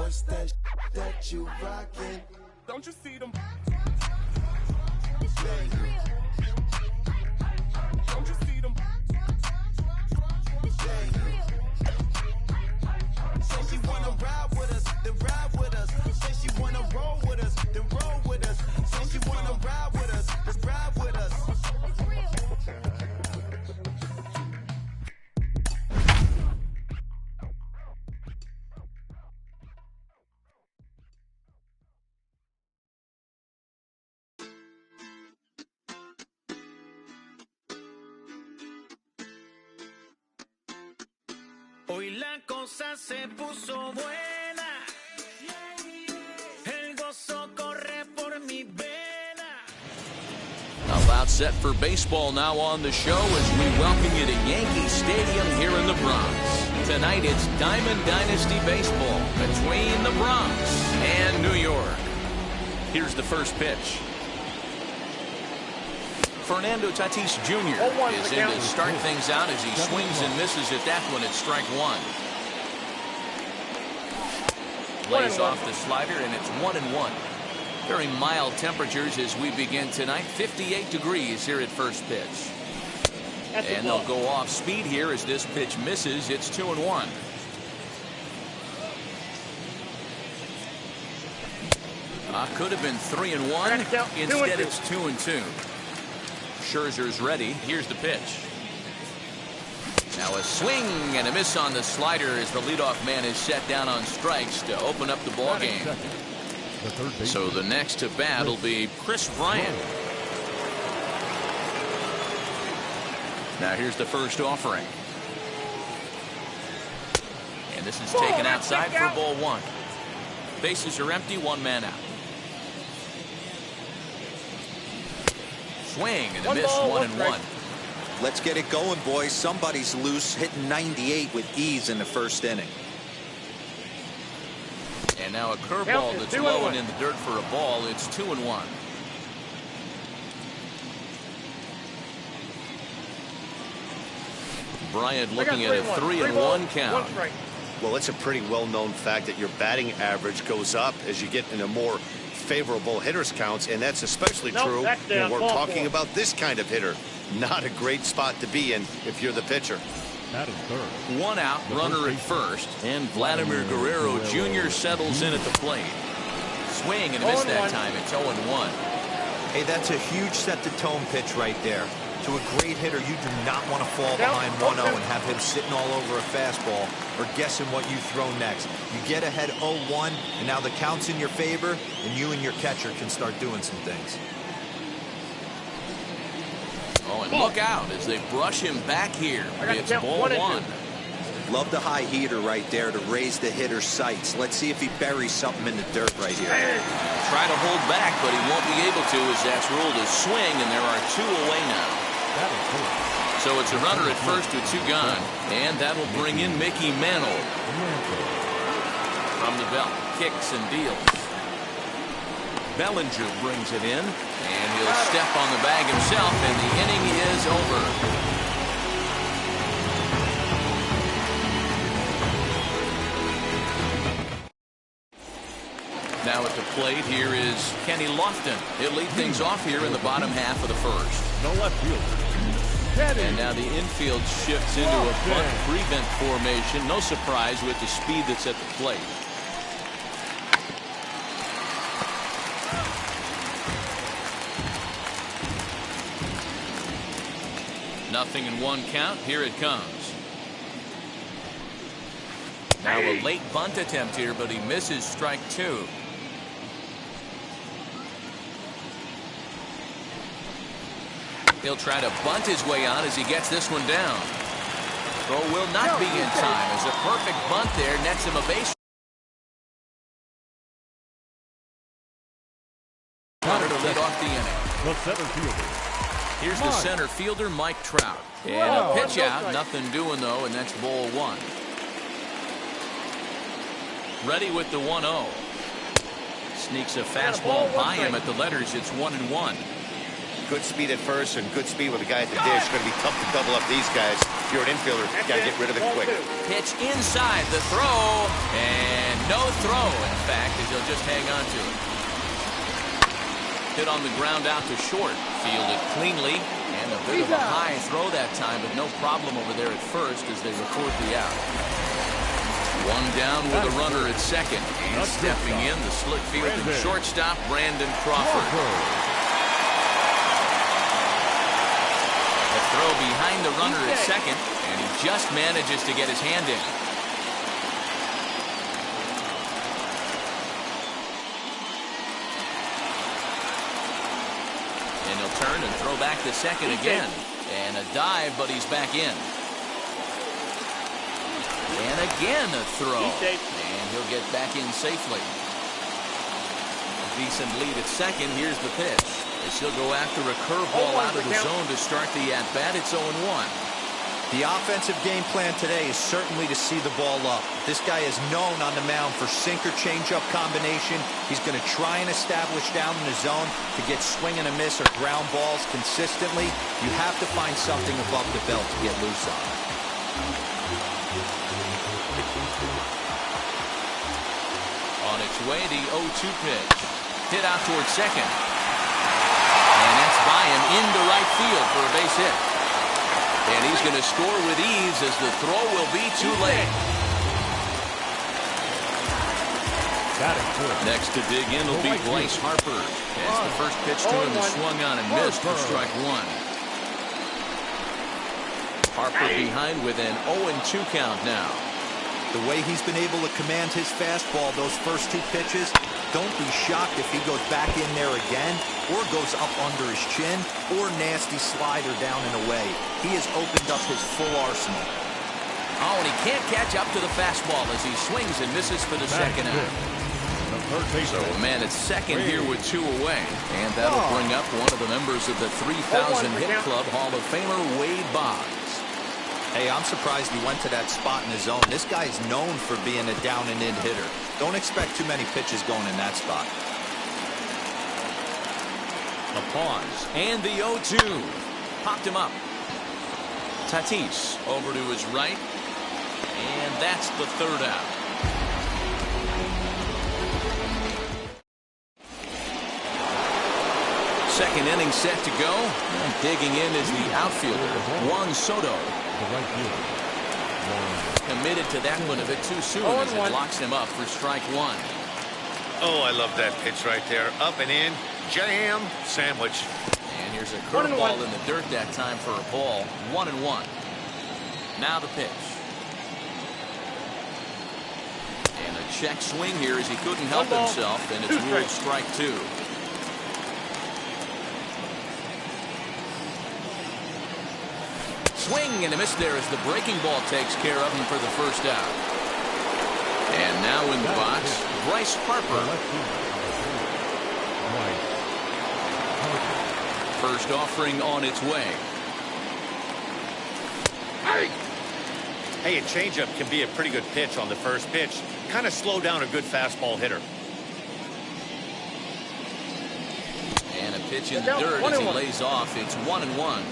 What's that you rockin'? Don't you see them? Don't you see them? Say she wanna ride with us, then ride with us. Say she wanna roll with us, then roll with us. Say she wanna ride with us, then ride with us. Hoy la cosa se puso buena, el gozo corre por mi vena. About set for baseball now on the show as we welcome you to Yankee Stadium here in the Bronx. Tonight it's Diamond Dynasty Baseball between the Bronx and New York. Here's the first pitch. Fernando Tatis Jr. is in to start things out as he swings and misses at that one at strike one. Lays off the slider, and it's 1-1. Very mild temperatures as we begin tonight. 58 degrees here at first pitch. And they'll go off speed here as this pitch misses. It's 2-1. Could have been 3-1. Instead, it's 2-2. Scherzer's ready. Here's the pitch. Now a swing and a miss on the slider as the leadoff man is set down on strikes to open up the ball game. So the next to bat will be Kris Bryant. Now here's the first offering. And this is taken outside for ball one. Bases are empty, one man out. Swing and a miss, 1-1. Let's get it going, boys. Somebody's loose, hitting 98 with ease in the first inning. And now a curveball that's low and in the dirt for a ball. It's 2-1. Bryant looking at a 3-1 count. Well, it's a pretty well-known fact that your batting average goes up as you get into more favorable hitters counts, and that's especially true when we're talking about this kind of hitter. Not a great spot to be in if you're the pitcher. That is third. One out, runner at first, and Vladimir Guerrero Jr. settles in at the plate. Swing and a miss that time. It's 0-1. Hey, that's a huge set-the-tone pitch right there. To a great hitter, you do not want to fall behind 1-0 and have him sitting all over a fastball or guessing what you throw next. You get ahead 0-1, and now the count's in your favor, and you and your catcher can start doing some things. Oh, and look out as they brush him back here. It's ball one. Love the high heater right there to raise the hitter's sights. Let's see if he buries something in the dirt right here. Try to hold back, but he won't be able to as that's ruled a swing, and there are two away now. So it's a runner at first with two gone, and that'll bring in Mickey Mantle. From the belt, kicks and deals. Bellinger brings it in, and he'll step on the bag himself, and the inning is over. Now at the plate, here is Kenny Lofton. He'll lead things off here in the bottom half of the first. No left fielder. And now the infield shifts into a bunt prevent formation. No surprise with the speed that's at the plate. Nothing in one count. Here it comes. Now a late bunt attempt here, but he misses strike two. He'll try to bunt his way on as he gets this one down. Throw will not be in time as a perfect bunt there nets him a base. Runner to lead off the inning. The center fielder. Here's the center fielder, Mike Trout. And a pitch out, nothing doing though, and that's ball one. Ready with the 1-0. Sneaks a fastball by him at the letters. It's 1-1. Good speed at first and good speed with a guy at the dish. It's going to be tough to double up these guys. If you're an infielder, you got to get rid of it quick. Pitch inside the throw, and no throw, in fact, as he'll just hang on to it. Hit on the ground out to short. Fielded cleanly, and a bit of a high throw that time, but no problem over there at first as they record the out. One down with a runner at second. And stepping in, the slick field and shortstop, Brandon Crawford. A throw behind the runner at second, and he just manages to get his hand in. And he'll turn and throw back to second again. And a dive, but he's back in. And again a throw. And he'll get back in safely. A decent lead at second. Here's the pitch. As he'll go after a curveball out of the zone to start the at-bat. It's 0-1. The offensive game plan today is certainly to see the ball up. This guy is known on the mound for sinker changeup combination. He's going to try and establish down in the zone to get swing and a miss or ground balls consistently. You have to find something above the belt to get loose on. On its way, the 0-2 pitch. Hit out towards second. And that's by him into right field for a base hit. And he's going to score with ease as the throw will be too late. Next to dig in will be Bryce Harper. As the first pitch to him is swung on and missed for strike one. Harper behind with an 0-2 count now. The way he's been able to command his fastball those first two pitches, don't be shocked if he goes back in there again or goes up under his chin or nasty slider down and away. He has opened up his full arsenal. Oh, and he can't catch up to the fastball as he swings and misses for the second out. So a man at second here with two away. And that'll bring up one of the members of the 3,000 hit club, Hall of Famer Wade Boggs. Hey, I'm surprised he went to that spot in his zone. This guy is known for being a down and in hitter. Don't expect too many pitches going in that spot. A pause and the 0-2. Popped him up. Tatis over to his right. And that's the third out. Second inning set to go. And digging in is the outfielder, Juan Soto. Committed to that one a bit too soon as it locks him up for strike one. Oh, I love that pitch right there. Up and in, jam, sandwich. And here's a curveball in the dirt that time for a ball. 1-1. Now the pitch. And a check swing here as he couldn't help himself, and it's ruled strike two. Swing and a miss there as the breaking ball takes care of him for the first out. And now in the box, Bryce Harper. First offering on its way. Hey, a changeup can be a pretty good pitch on the first pitch. Kind of slow down a good fastball hitter. And a pitch in the dirt as he lays off. It's 1-1.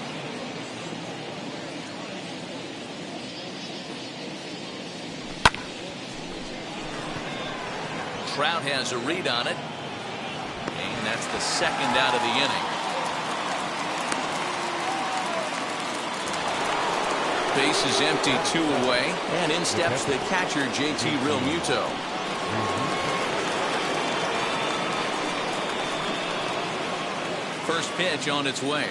Trout has a read on it. And that's the second out of the inning. Base is empty, two away. And in steps the catcher, JT Realmuto. First pitch on its way.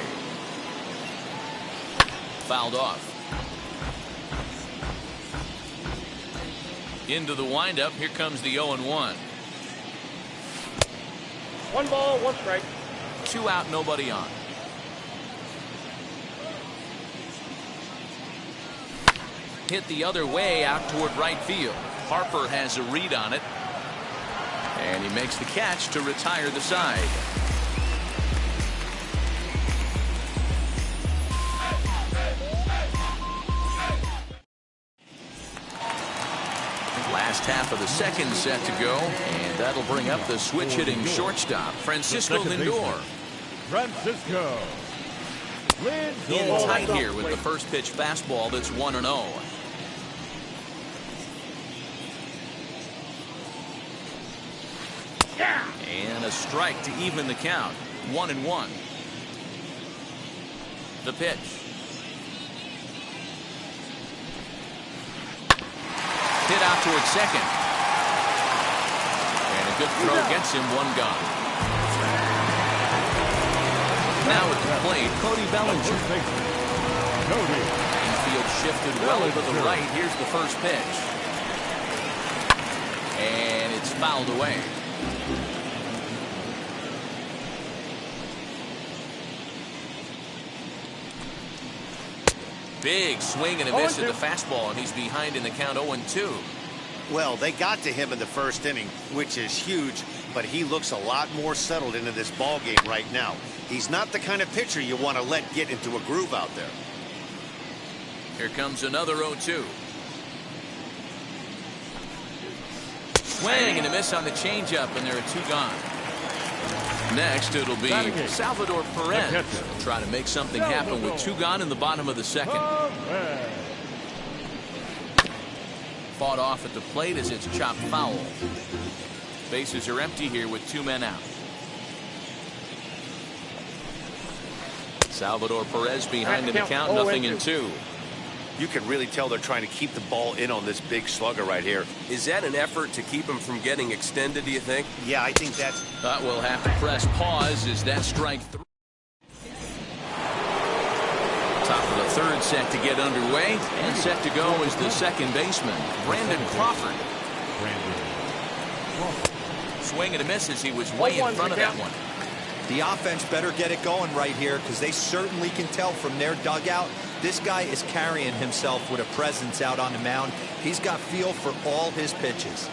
Fouled off. Into the windup. Here comes the 0-1. 1 ball, 1 strike. 2 out, nobody on. Hit the other way out toward right field. Harper has a read on it. And he makes the catch to retire the side. Last half of the second set to go, and that'll bring up the switch-hitting shortstop, Francisco Lindor. Francisco In Lindor. tight here with the first pitch fastball that's 1-0. And a strike to even the count. 1-1. The pitch. Hit out towards second. And a good throw gets him, one gone. Now at the plate, Cody Bellinger. Cody. Infield shifted well to the right. Here's the first pitch. And it's fouled away. Big swing and a miss at the fastball, and he's behind in the count 0-2. Well, they got to him in the first inning, which is huge, but he looks a lot more settled into this ball game right now. He's not the kind of pitcher you want to let get into a groove out there. Here comes another 0-2. Swing and a miss on the changeup, and there are two gone. Next, it'll be Salvador Perez. He'll try to make something happen with two gone in the bottom of the second. Fought off at the plate as it's chopped foul. Bases are empty here with two men out. Salvador Perez behind in the count, 0-2. You can really tell they're trying to keep the ball in on this big slugger right here. Is that an effort to keep him from getting extended, do you think? Yeah, I think that's... We'll have to press pause as that strike three. Top of the third set to get underway, and set to go is the second baseman, Brandon Crawford. Swing and a miss as he was way in front of that one. The offense better get it going right here, because they certainly can tell from their dugout this guy is carrying himself with a presence out on the mound. He's got feel for all his pitches.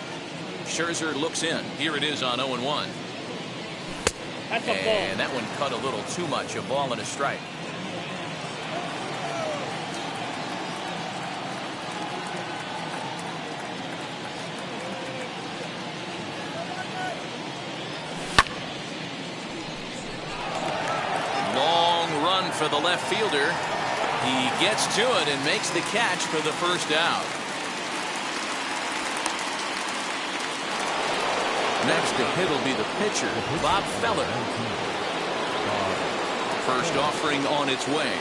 Scherzer looks in. Here it is on 0-1. And that one cut a little too much. A ball and a strike. Long run for the left fielder. He gets to it and makes the catch for the first out. Next to hit will be the pitcher, Bob Feller. First offering on its way.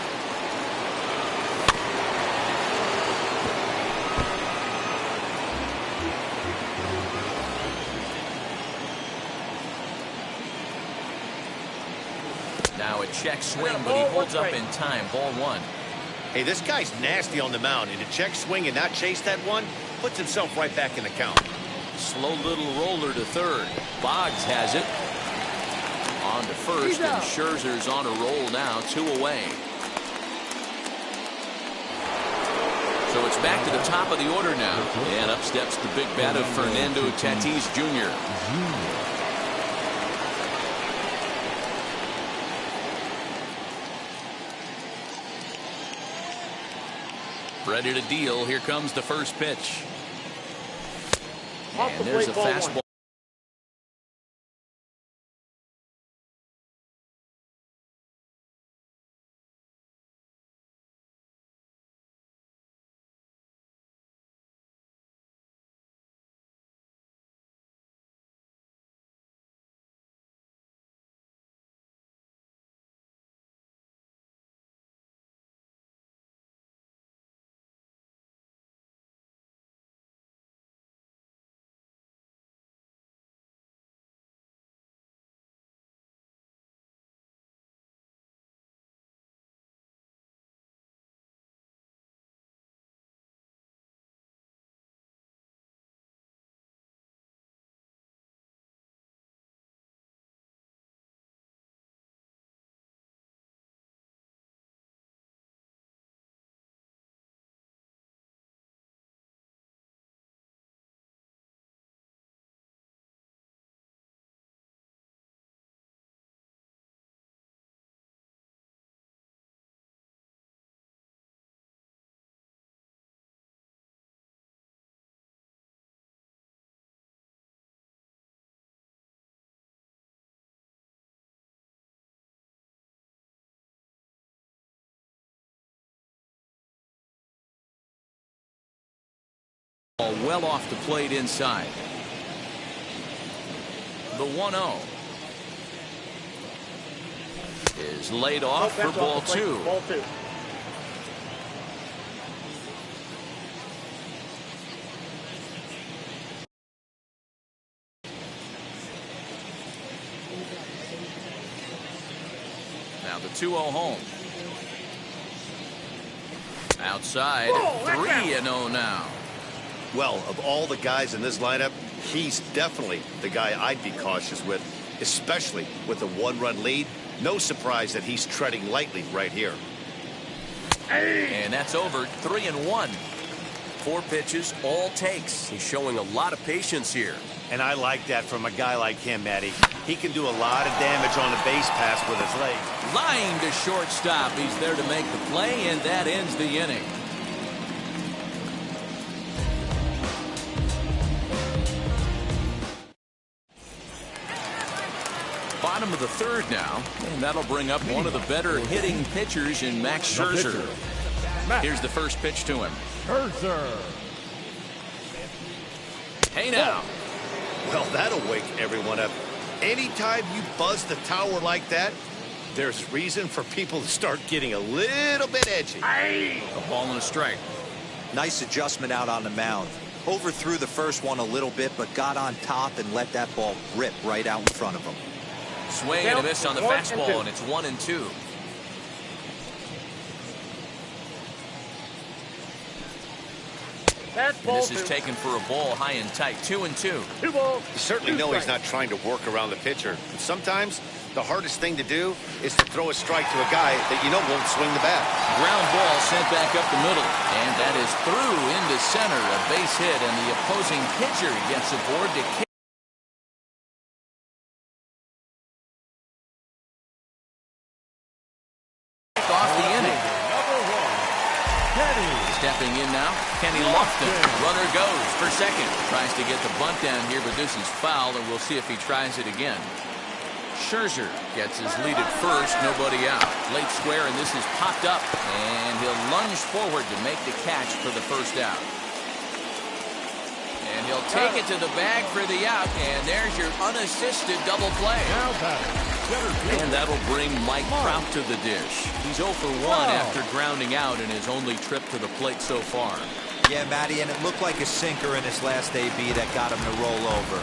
Now a check swing, but he holds up in time. Ball one. Hey, this guy's nasty on the mound, and to check swing and not chase that one puts himself right back in the count. Slow little roller to third. Boggs has it. On to first, and Scherzer's on a roll now, 2 away. So it's back to the top of the order now. And up steps the big bat of Fernando Tatis Jr. Ready to deal. Here comes the first pitch. And there's a fastball. ball well off the plate inside. The 1-0 is laid off for ball two. Ball two. Now the 2-0 home. Outside, 3-0 now. Well, of all the guys in this lineup, he's definitely the guy I'd be cautious with, especially with a 1-run lead. No surprise that he's treading lightly right here. And that's over. 3-1. 4 pitches, all takes. He's showing a lot of patience here. And I like that from a guy like him, Eddie. He can do a lot of damage on the base pass with his legs. Line to shortstop. He's there to make the play, and that ends the inning. Bottom of the third now, and that'll bring up one of the better hitting pitchers in Max Scherzer. Here's the first pitch to him. Scherzer. Hey now. Well, that'll wake everyone up. Anytime you buzz the tower like that, there's reason for people to start getting a little bit edgy. A ball and a strike. Nice adjustment out on the mound. Overthrew the first one a little bit, but got on top and let that ball rip right out in front of him. Swing and a miss on the fastball, and it's 1-2. This is taken for a ball high and tight. 2-2. 2 balls. You certainly know he's not trying to work around the pitcher. But sometimes the hardest thing to do is to throw a strike to a guy that you know won't swing the bat. Ground ball sent back up the middle, and that is through into center. A base hit, and the opposing pitcher gets aboard to kick off the inning. Stepping in now, Kenny Lofton. Runner goes for second. Tries to get the bunt down here, but this is foul, and we'll see if he tries it again. Scherzer gets his lead at first, nobody out. Late square, and this is popped up, and he'll lunge forward to make the catch for the first out. And he'll take it to the bag for the out, and there's your unassisted double play. And that'll bring Mike Trout to the dish. He's 0 for 1 after grounding out in his only trip to the plate so far. Yeah, Matty, and it looked like a sinker in his last AB that got him to roll over.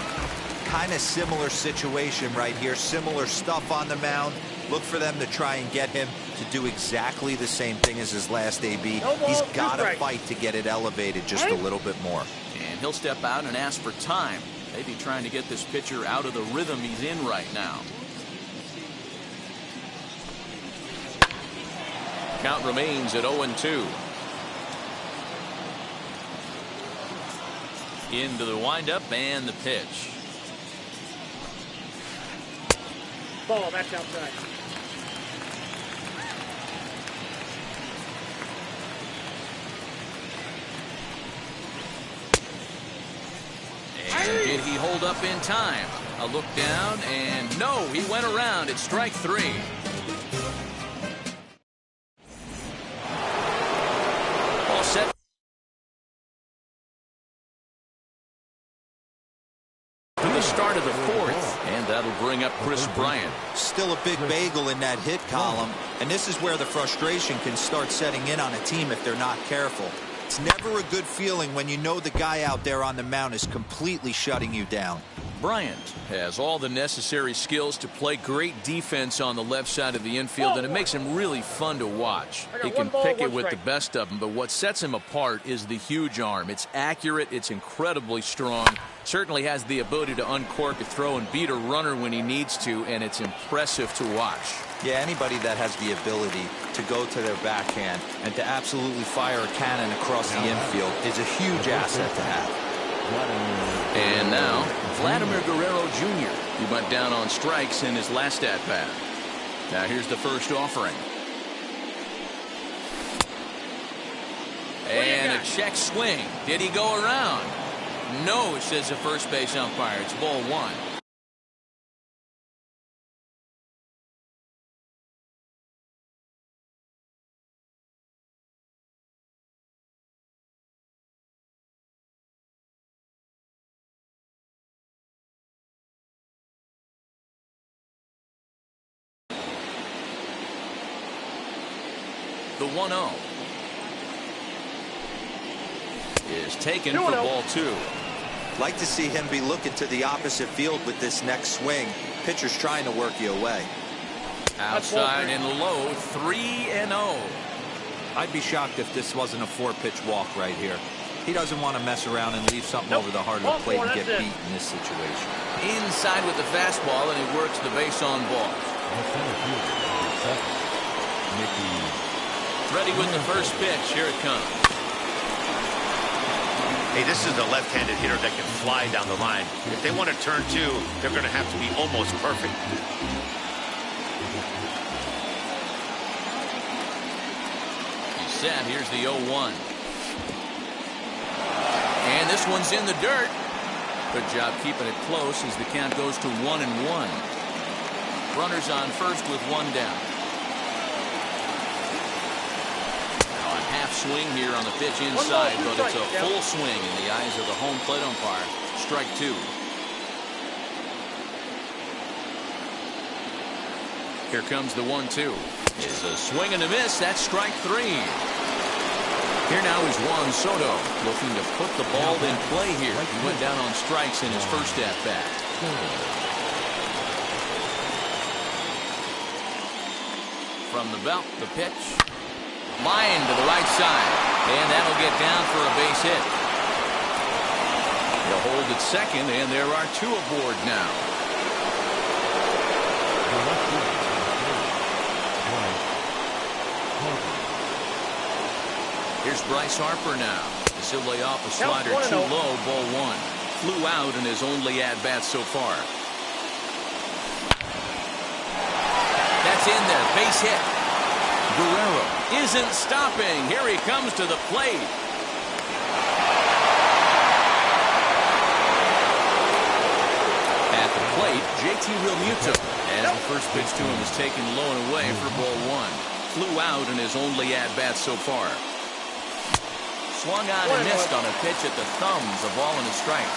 Kind of similar situation right here. Similar stuff on the mound. Look for them to try and get him to do exactly the same thing as his last AB. He's got to fight to get it elevated just a little bit more. And he'll step out and ask for time. Maybe trying to get this pitcher out of the rhythm he's in right now. Count remains at 0-2. Into the windup and the pitch. Ball, that's outside. And did he hold up in time? A look down, and no, he went around. It's strike 3. All set. To the start of the 4th, and that'll bring up Chris Bryant. Still a big bagel in that hit column, and this is where the frustration can start setting in on a team if they're not careful. It's never a good feeling when you know the guy out there on the mound is completely shutting you down. Bryant has all the necessary skills to play great defense on the left side of the infield, and it makes him really fun to watch. He can pick it with the best of them, but what sets him apart is the huge arm. It's accurate, it's incredibly strong, certainly has the ability to uncork a throw and beat a runner when he needs to, and it's impressive to watch. Yeah, anybody that has the ability to go to their backhand and to absolutely fire a cannon across the infield is a huge asset to have. And now, Vladimir Guerrero Jr. He went down on strikes in his last at-bat. Now here's the first offering. And a check swing. Did he go around? No, says the first base umpire. It's ball 1. The 1-0 is taken for ball 2. Like to see him be looking to the opposite field with this next swing. Pitcher's trying to work you away. Outside and low, 3-0. I'd be shocked if this wasn't a 4-pitch walk right here. He doesn't want to mess around and leave something over the heart of the plate and get beat in this situation. Inside with the fastball, and he works the base on ball. Ready with the first pitch. Here it comes. Hey, this is a left-handed hitter that can fly down the line. If they want to turn 2, they're going to have to be almost perfect. He's set. Here's the 0-1. And this one's in the dirt. Good job keeping it close as the count goes to 1-1. Runners on first with 1 down. Now a half swing here on the pitch inside, but it's a full swing in the eyes of the home plate umpire. Strike 2. Here comes the 1-2. It's a swing and a miss. That's strike 3. Here now is Juan Soto looking to put the ball in play here. He went down on strikes in his first at-bat. From the belt, the pitch. Line to the right side. And that'll get down for a base hit. He'll hold at second, and there are 2 aboard now. Here's Bryce Harper now. As he'll lay off a slider too low, ball 1. Flew out in his only at-bat so far. That's in there. Base hit. Guerrero isn't stopping. Here he comes to the plate. At the plate, JT Realmuto. As the first pitch to him is taken low and away for ball 1. Flew out in his only at-bat so far. Swung on and missed on a pitch at the thumbs. A ball and a strike.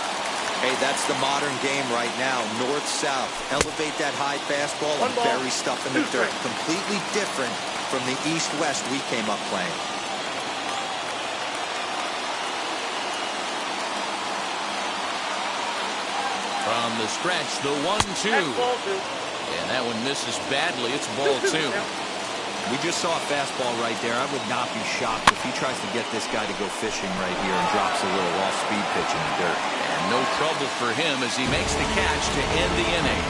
Hey, that's the modern game right now. North-south. Elevate that high fastball and bury stuff in the dirt. Completely different from the east-west we came up playing. From the stretch, the 1-2. And that one misses badly. It's ball 2. We just saw a fastball right there. I would not be shocked if he tries to get this guy to go fishing right here and drops a little off-speed pitch in the dirt. And no trouble for him as he makes the catch to end the inning.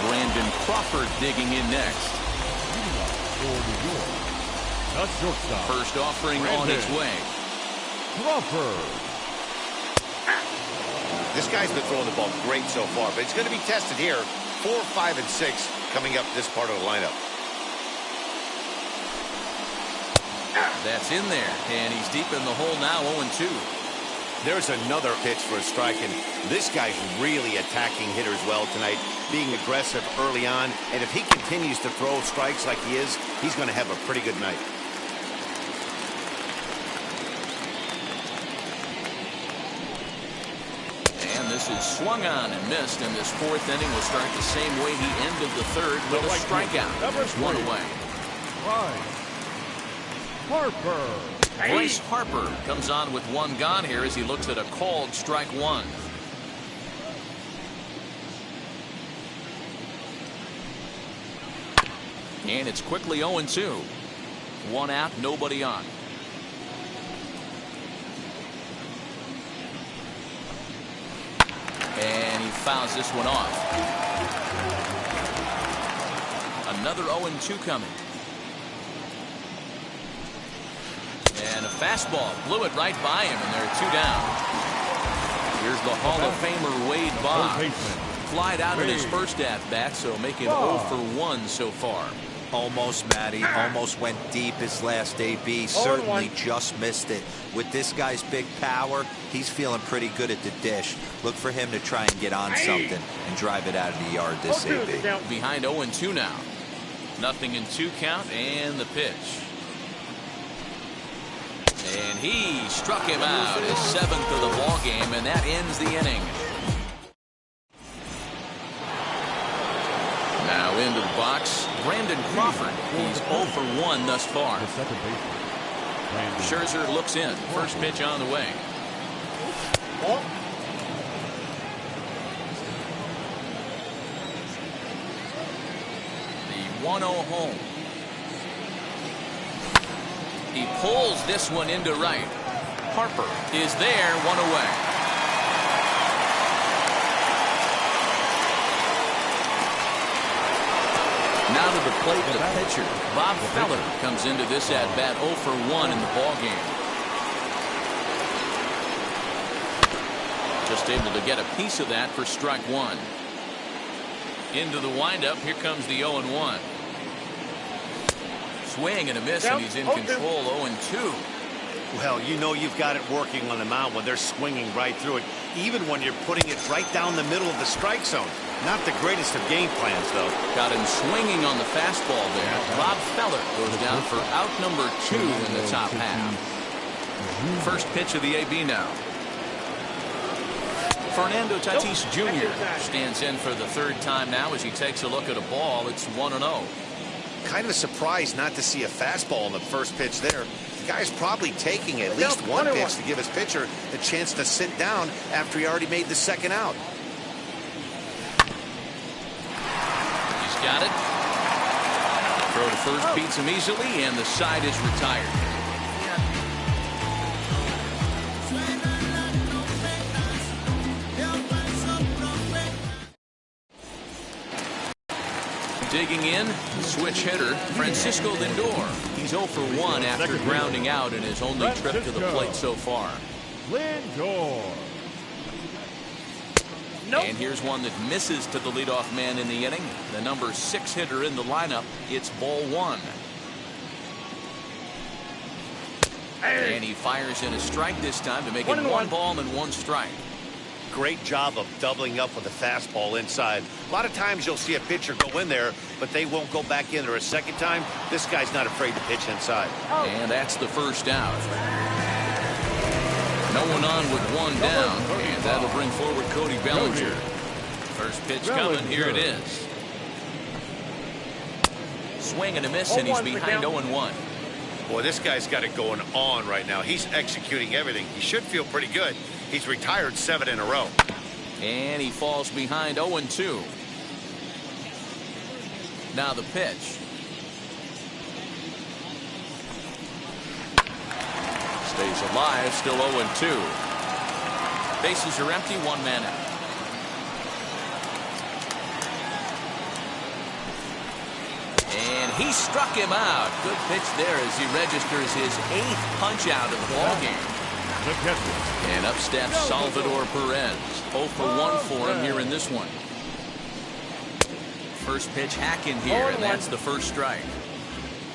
Brandon Crawford digging in next. First offering on its way. Crawford. This guy's been throwing the ball great so far, but it's going to be tested here. 4, 5, and 6 coming up this part of the lineup. That's in there, and he's deep in the hole now, 0-2. There's another pitch for a strike, and this guy's really attacking hitters well tonight, being aggressive early on, and if he continues to throw strikes like he is, he's going to have a pretty good night. This is swung on and missed, and this 4th inning will start the same way he ended the 3rd with a strikeout. There's 1 away. Harper. Bryce Harper comes on with 1 gone here as he looks at a called strike 1. And it's quickly 0-2. 1 out, nobody on. And he fouls this one off. Another 0-2 coming. And a fastball blew it right by him, and there are 2 down. Here's the Hall of Famer Wade Boggs. Flied out in his first at-bat, so making 0 for 1 so far. Almost, Matty. Almost went deep his last AB. Certainly just missed it. With this guy's big power, he's feeling pretty good at the dish. Look for him to try and get on something and drive it out of the yard this AB. Behind 0-2 now. 0-2 count and the pitch. And he struck him out, his 7th of the ball game, and that ends the inning. Now into the box, Brandon Crawford. He's 0 for 1 thus far. Scherzer looks in. First pitch on the way. The 1-0 home. He pulls this one into right. Harper is there, 1 away. Now to the plate, the pitcher, Bob Feller, comes into this at-bat 0 for 1 in the ballgame. Just able to get a piece of that for strike 1. Into the windup, here comes the 0-1. Swing and a miss, and he's in control, 0-2. Well, you know you've got it working on the mound when they're swinging right through it, even when you're putting it right down the middle of the strike zone. Not the greatest of game plans, though. Got him swinging on the fastball there. Bob Feller goes down for out number 2 in the top half. First pitch of the AB now. Fernando Tatis Jr. stands in for the 3rd time now as he takes a look at a ball. It's 1-0. Kind of a surprise not to see a fastball in the first pitch there. The guy's probably taking at least one pitch to give his pitcher a chance to sit down after he already made the second out. He's got it. Throw to first beats him easily, and the side is retired. Digging in, switch hitter, Francisco Lindor. He's 0 for 1 after grounding out in his only trip to the plate so far. Lindor. And here's one that misses to the leadoff man in the inning. The number 6 hitter in the lineup. It's ball 1. And he fires in a strike this time to make it 1 ball and 1 strike. Great job of doubling up with a fastball inside. A lot of times you'll see a pitcher go in there, but they won't go back in there a second time. This guy's not afraid to pitch inside. And that's the first out. No one on with 1 down, and that'll bring forward Cody Bellinger. First pitch coming, here it is. Swing and a miss, and he's behind 0-1. Boy, this guy's got it going on right now. He's executing everything. He should feel pretty good. He's retired 7 in a row. And he falls behind 0-2. Now the pitch. Stays alive, still 0-2. Bases are empty, 1 man out. And he struck him out. Good pitch there as he registers his 8th punch out of the ballgame. And up steps Salvador Perez. 0 for 1 for him here in this one. First pitch hack in here, and that's the first strike.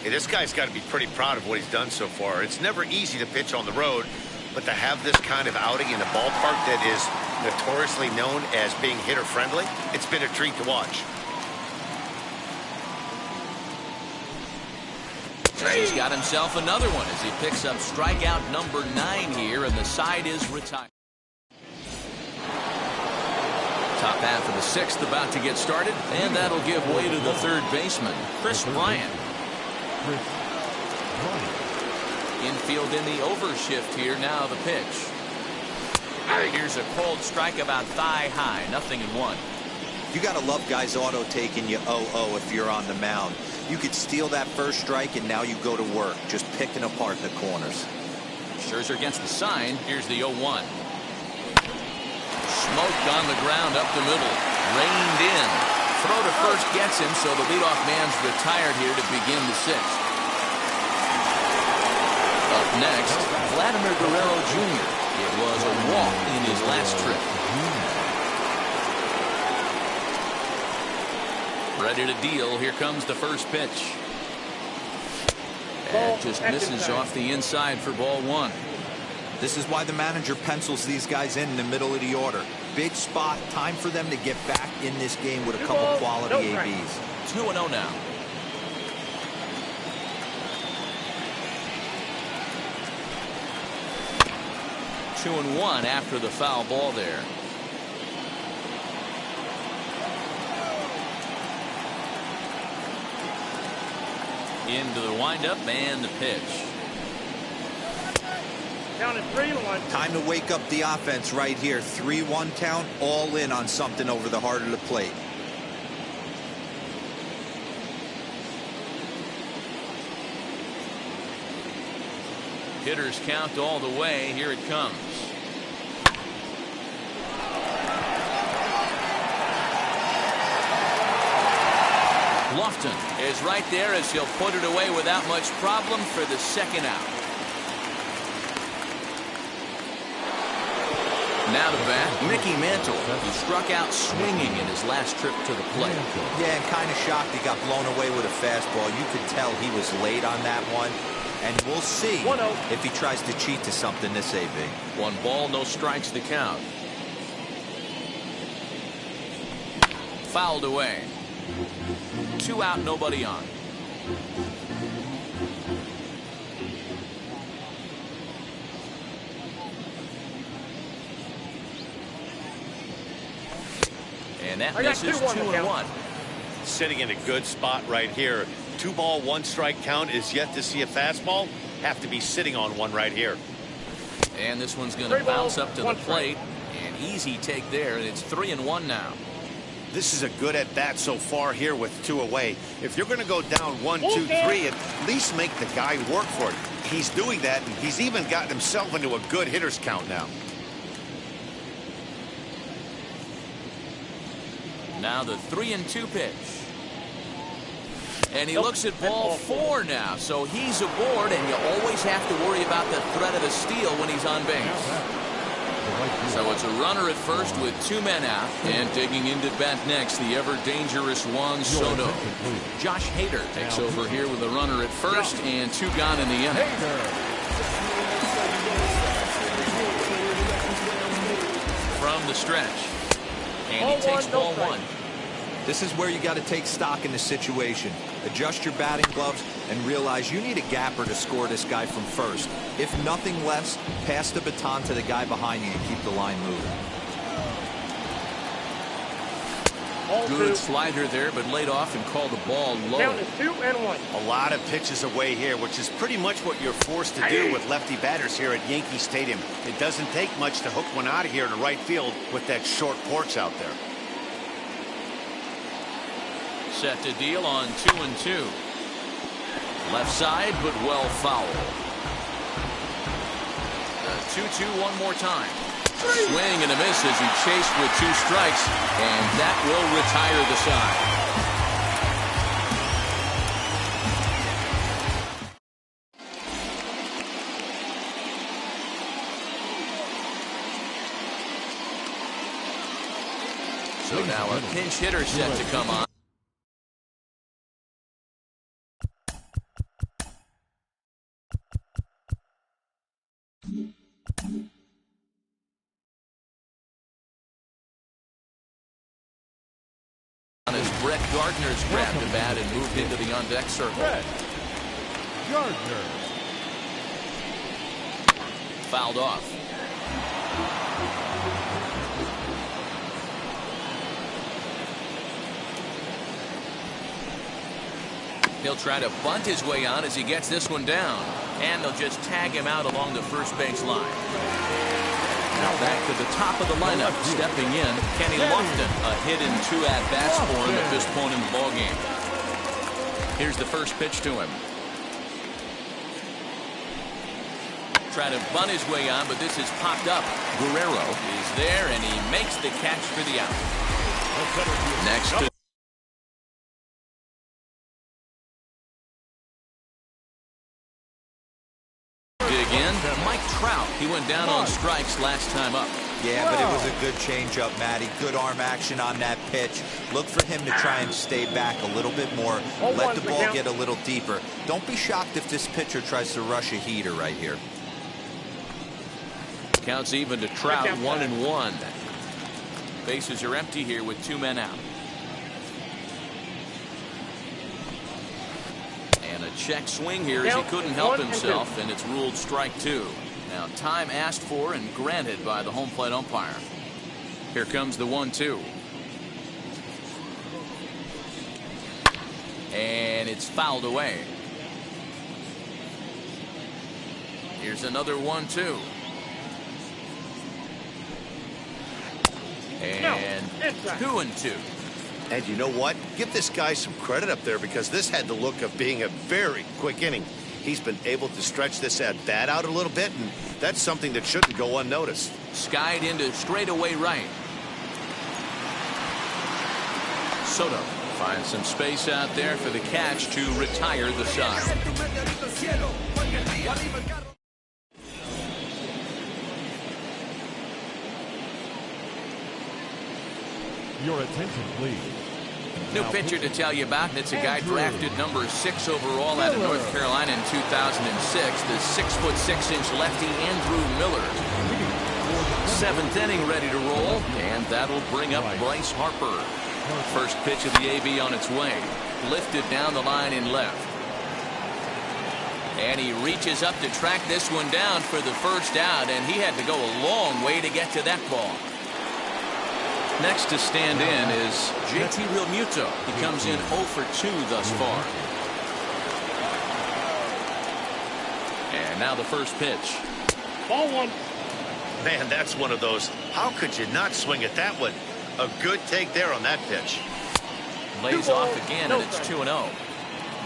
Hey, this guy's got to be pretty proud of what he's done so far. It's never easy to pitch on the road, but to have this kind of outing in a ballpark that is notoriously known as being hitter-friendly, it's been a treat to watch. He's got himself another one as he picks up strikeout number 9 here, and the side is retired. Top half of the 6th about to get started, and that'll give way to the 3rd baseman, Chris Bryant. Infield in the overshift here. Now the pitch. Here's a cold strike about thigh high. 0-1. You got to love guys auto taking you 0-0 if you're on the mound. You could steal that first strike, and now you go to work, just picking apart the corners. Scherzer against the sign. Here's the 0-1. Smoked on the ground up the middle. Reined in. Throw to first gets him, so the leadoff man's retired here to begin the 6th. Up next, Vladimir Guerrero Jr. It was a walk in his last trip. Ready to deal. Here comes the first pitch. And just misses off the inside for ball 1. This is why the manager pencils these guys in the middle of the order. Big spot, time for them to get back in this game with a couple quality ABs. 2-0 now. 2-1 after the foul ball there. Into the windup and the pitch. Down at 3-1. Time to wake up the offense right here. 3-1 count, all in on something over the heart of the plate. Hitters count all the way. Here it comes. Lofton is right there as he'll put it away without much problem for the second out. Now to bat, Mickey Mantle, who struck out swinging in his last trip to the plate. Yeah, and kind of shocked he got blown away with a fastball. You could tell he was late on that one. And we'll see if he tries to cheat to something this AB. 1 ball, no strikes to count. Fouled away. 2 out, nobody on. And that misses 2-1. Sitting in a good spot right here. 2 ball, 1 strike count is yet to see a fastball. Have to be sitting on one right here. And this one's going to bounce up to the plate. An easy take there, and it's 3-1 now. This is a good at bat so far here with 2 away. If you're going to go down 1, 2, 3, at least make the guy work for it. He's doing that, and he's even gotten himself into a good hitter's count now. Now the 3-2 pitch. And he looks at ball 4 now, so he's aboard, and you always have to worry about the threat of a steal when he's on base. So it's a runner at first with 2 men out, and taking into bat next, the ever-dangerous Juan Soto. Josh Hader takes over here with a runner at first and 2 gone in the inning. From the stretch, and he takes ball 1. This is where you got to take stock in the situation. Adjust your batting gloves and realize you need a gapper to score this guy from first. If nothing less, pass the baton to the guy behind you and keep the line moving. Good slider there, but laid off and called the ball low. Down to 2-1. A lot of pitches away here, which is pretty much what you're forced to do with lefty batters here at Yankee Stadium. It doesn't take much to hook one out of here to right field with that short porch out there. Set to deal on 2-2. Left side, but well foul. The 2-2 one more time. Swing and a miss as he chased with 2 strikes, and that will retire the side. So now a pinch hitter set to come on. As Brett Gardner's grabbed the bat and moved into the on-deck circle. Brett Gardner. Fouled off. He'll try to bunt his way on as he gets this one down. And they'll just tag him out along the first base line. Now back to the top of the lineup, stepping in, Kenny Lofton. A hit in 2 at-bats for him at this point in the ballgame. Here's the first pitch to him. Trying to bunt his way on, but this is popped up. Guerrero is there, and he makes the catch for the out. Next to again, Mike Trout. He went down on strikes last time up. Yeah, but it was a good changeup, Matty. Good arm action on that pitch. Look for him to try and stay back a little bit more. Let the ball get a little deeper. Don't be shocked if this pitcher tries to rush a heater right here. Counts even to Trout, 1-1. Bases are empty here with 2 men out. And a check swing here as he couldn't help himself, and it's ruled strike 2. Now time asked for and granted by the home plate umpire. Here comes the 1-2. And it's fouled away. Here's another 1-2. And 2-2. And you know what? Give this guy some credit up there, because this had the look of being a very quick inning. He's been able to stretch this at bat out a little bit, and that's something that shouldn't go unnoticed. Skied into straightaway right. Soto finds some space out there for the catch to retire the side. Your attention, please. New pitcher to tell you about, and it's a guy drafted number 6 overall out of North Carolina in 2006, the 6'6" lefty Andrew Miller. 7th inning ready to roll, and that'll bring up Bryce Harper. First pitch of the AB on its way. Lifted down the line in left. And he reaches up to track this one down for the first out, and he had to go a long way to get to that ball. Next to stand in is JT Realmuto. He comes in 0 for 2 thus far. And now the first pitch. Ball 1. Man, that's one of those. How could you not swing at that one? A good take there on that pitch. Lays off again, and it's 2-0.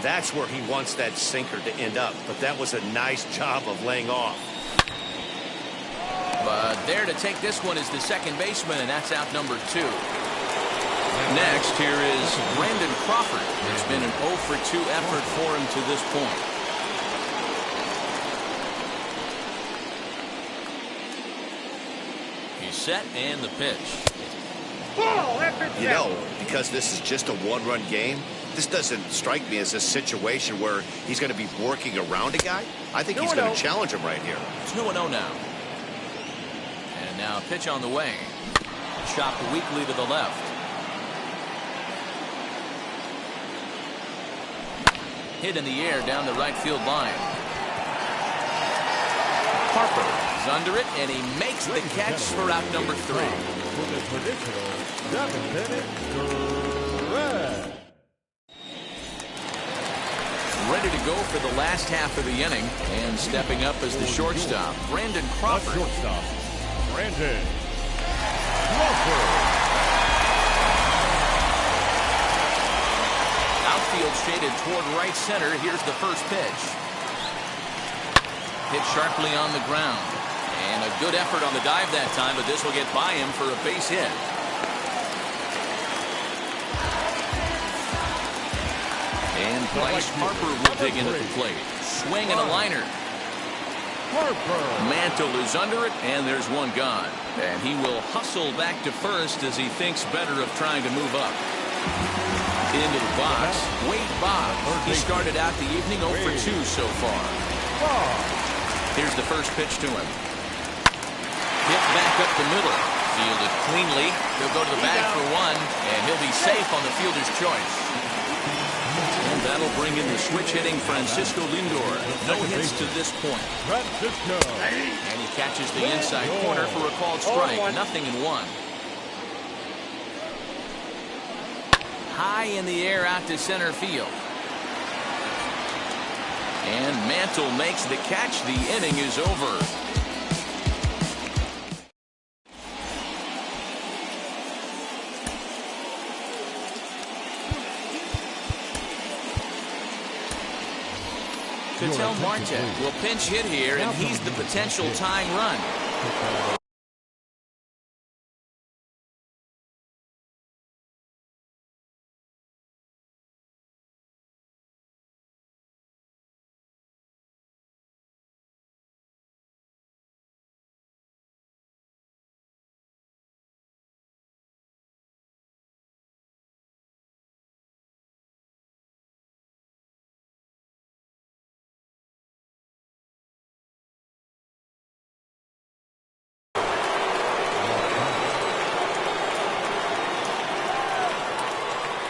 That's where he wants that sinker to end up, but that was a nice job of laying off. But there to take this one is the second baseman, and that's out number 2. Next, here is Brandon Crawford. It's been an 0 for 2 effort for him to this point. He's set, and the pitch. You know, because this is just a one-run game, this doesn't strike me as a situation where he's going to be working around a guy. I think he's going to challenge him right here. 2-0 now. And now a pitch on the way. Chopped weakly to the left. Hit in the air down the right field line. Harper is under it, and he makes the catch for out number 3. Ready to go for the last half of the inning, and stepping up as the shortstop, Brandon Crawford. Shortstop, Brandon Crawford. Outfield shaded toward right center. Here's the first pitch. Hit sharply on the ground. And a good effort on the dive that time, but this will get by him for a base hit. And Bryce Harper will dig in at the plate. Swing and a liner. Mantle is under it, and there's one gone. And he will hustle back to first as he thinks better of trying to move up. Into the box, Wade Boggs. He started out the evening 0 for 2 so far. Here's the first pitch to him. Hit back up the middle. Fielded cleanly. He'll go to the bag for 1, and he'll be safe on the fielder's choice. And that'll bring in the switch-hitting Francisco Lindor. No hits to this point. And he catches the inside corner for a called strike. 0-1. High in the air out to center field. And Mantle makes the catch. The inning is over. Ketel Marte will pinch hit here, and he's the potential tying run.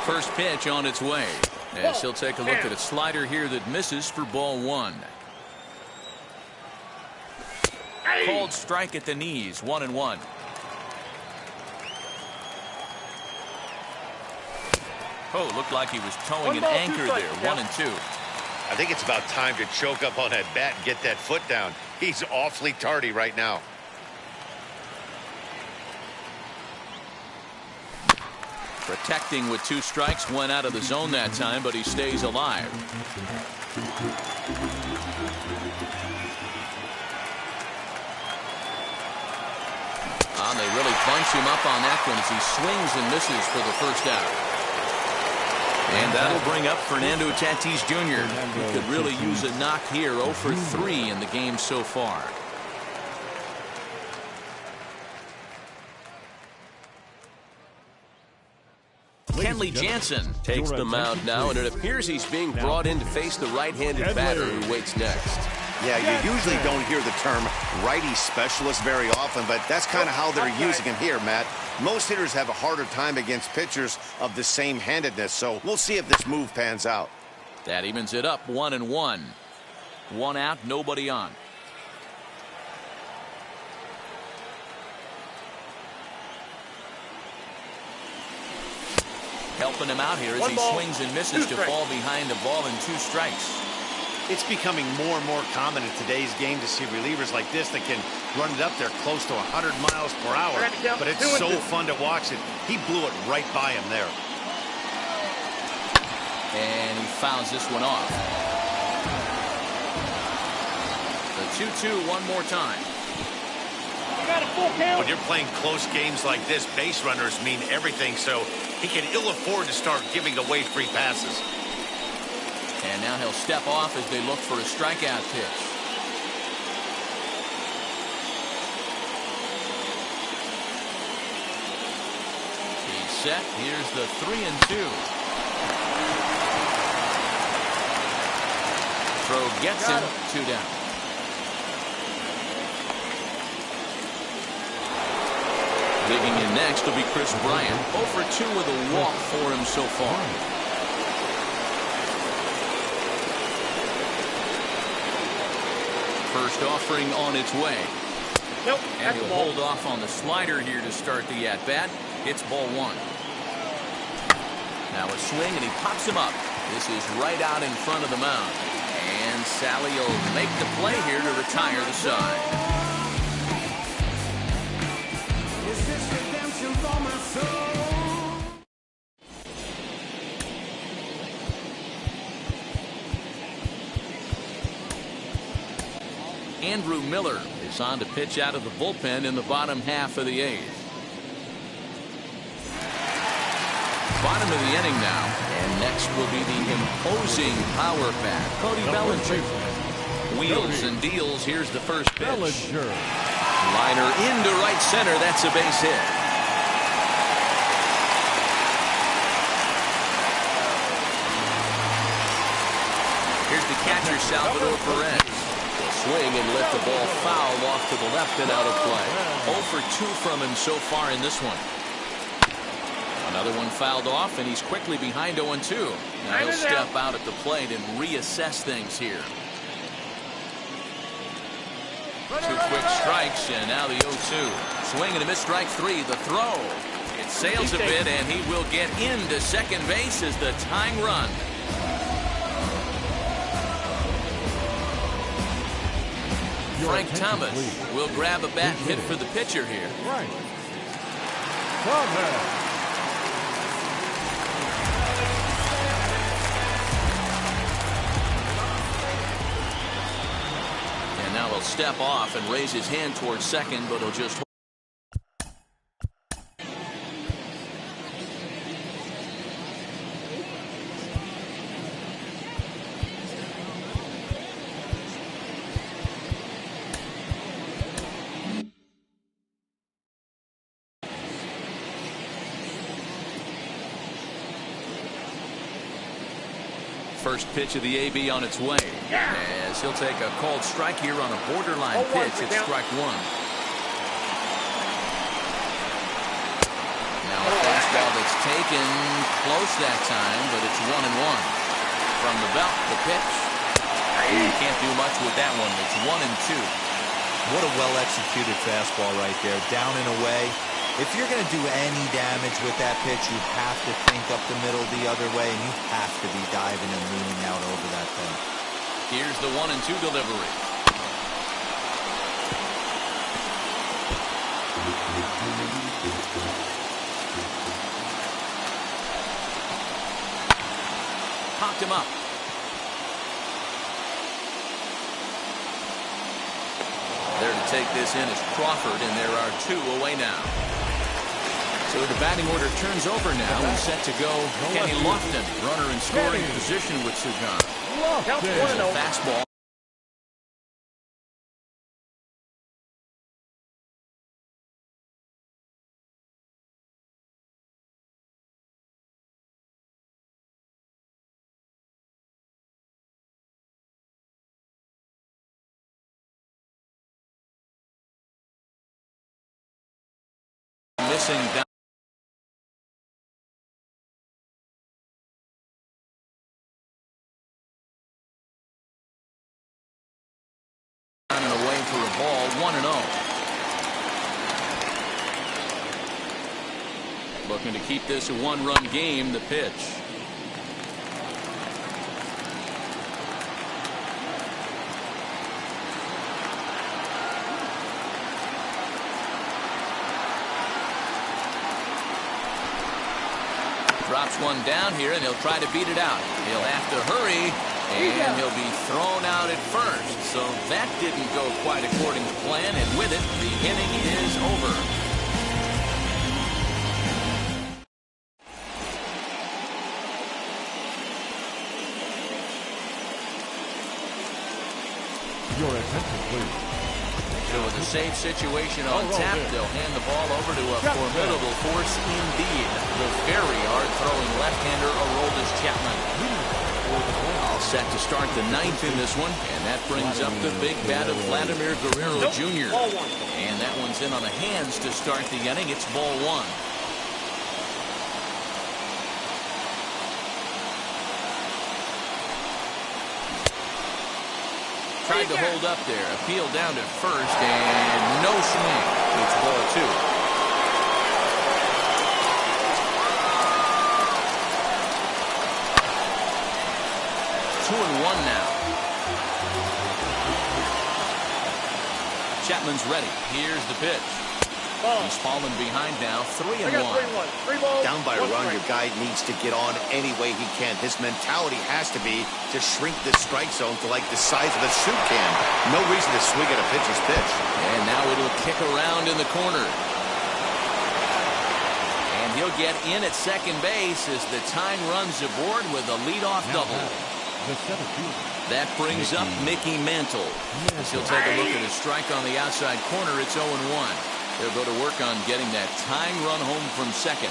First pitch on its way, as he'll take a look at a slider here that misses for ball 1. A cold strike at the knees, 1-1. Oh, looked like he was towing an anchor there, 1-2. I think it's about time to choke up on that bat and get that foot down. He's awfully tardy right now. Protecting with 2 strikes, went out of the zone that time, but he stays alive. They really bunch him up on that one as he swings and misses for the first out. And that'll bring up Fernando Tatis Jr. He could really use a knock here. 0 for 3 in the game so far. Kenley Jansen takes the mound now, and it appears he's being brought in to face the right-handed batter who waits next. Yeah, you usually don't hear the term righty specialist very often, but that's kind of how they're using him here, Matt. Most hitters have a harder time against pitchers of the same handedness, so we'll see if this move pans out. That evens it up, 1-1. 1 out, nobody on. Helping him out here as he swings and misses to fall behind a ball and 2 strikes. It's becoming more and more common in today's game to see relievers like this that can run it up there close to 100 miles per hour. But it's so fun to watch it. He blew it right by him there. And he fouls this one off. The 2-2 one more time. When you're playing close games like this, base runners mean everything, so he can ill afford to start giving away free passes. And now he'll step off as they look for a strikeout pitch. He's set. Here's the 3-2. Throw gets him. 2 down. Digging in next will be Chris Bryant. 0 for 2 with a walk for him so far. First offering on its way. Nope. And he'll hold off on the slider here to start the at-bat. It's ball 1. Now a swing, and he pops him up. This is right out in front of the mound. And Sally will make the play here to retire the side. Andrew Miller is on to pitch out of the bullpen in the bottom half of the 8th. Bottom of the inning now, and next will be the imposing power bat, Cody Bellinger. Wheels and deals. Here's the first pitch. Liner into right center. That's a base hit. Here's the catcher, Salvador Perez. Swing and let the ball foul off to the left and out of play. 0 for 2 from him so far in this one. Another one fouled off, and he's quickly behind 0-2. Now he'll step out at the plate and reassess things here. 2 quick strikes, and now the 0-2. Swing and a miss, strike 3. The throw. It sails a bit, and he will get into second base as the tying run. Frank Thomas will grab a bat and hit for the pitcher here. Right. And now he'll step off and raise his hand towards second, but he'll just first pitch of the AB on its way. As he'll take a called strike here on a borderline pitch. It's strike 1. Now a fastball that's taken close that time, but it's 1-1. From the belt, the pitch. You can't do much with that one. It's 1-2. What a well-executed fastball right there, down and away. If you're going to do any damage with that pitch, you have to think up the middle the other way, and you have to be diving and leaning out over that thing. Here's the 1-2 delivery. Popped him up. There to take this in is Crawford, and there are 2 away now. So the batting order turns over now and set to go Kenny Lofton, runner in scoring position with Sugan. There's a fastball. Missing down. And away for a ball, 1-0. Looking to keep this a 1-run game, the pitch. Drops one down here, and he'll try to beat it out. He'll have to hurry, and he'll be thrown out at first. So that didn't go quite according to plan, and with it, the inning is over. Your attention, please. So with a safe situation on tap, they'll hand the ball over to a formidable force indeed. The very hard-throwing left-hander, Aroldis Chapman. All set to start the 9th in this one, and that brings up the big bat of Vladimir Guerrero Jr. And that one's in on the hands to start the inning. It's ball 1. Tried to hold up there. Appeal down to first, and no swing. It's ball 2. Two and 1 now. Chapman's ready. Here's the pitch. He's fallen behind now, 3-1. Down by a run, your guy needs to get on any way he can. His mentality has to be to shrink this strike zone to like the size of a soup can. No reason to swing at a pitcher's pitch. And now it'll kick around in the corner. And he'll get in at second base as the tying runs aboard with a leadoff double. That brings up Mickey Mantle. As he'll take a look at his strike on the outside corner. It's 0-1. They'll go to work on getting that tying run home from second.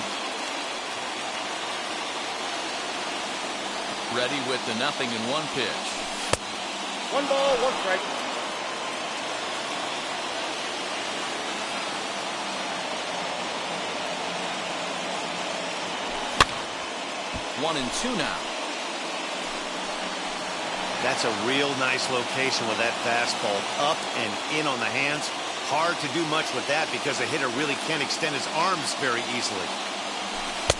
Ready with the 0-1 pitch. 1 ball, 1 strike. 1-2 now. That's a real nice location with that fastball. Up and in on the hands. Hard to do much with that because a hitter really can't extend his arms very easily.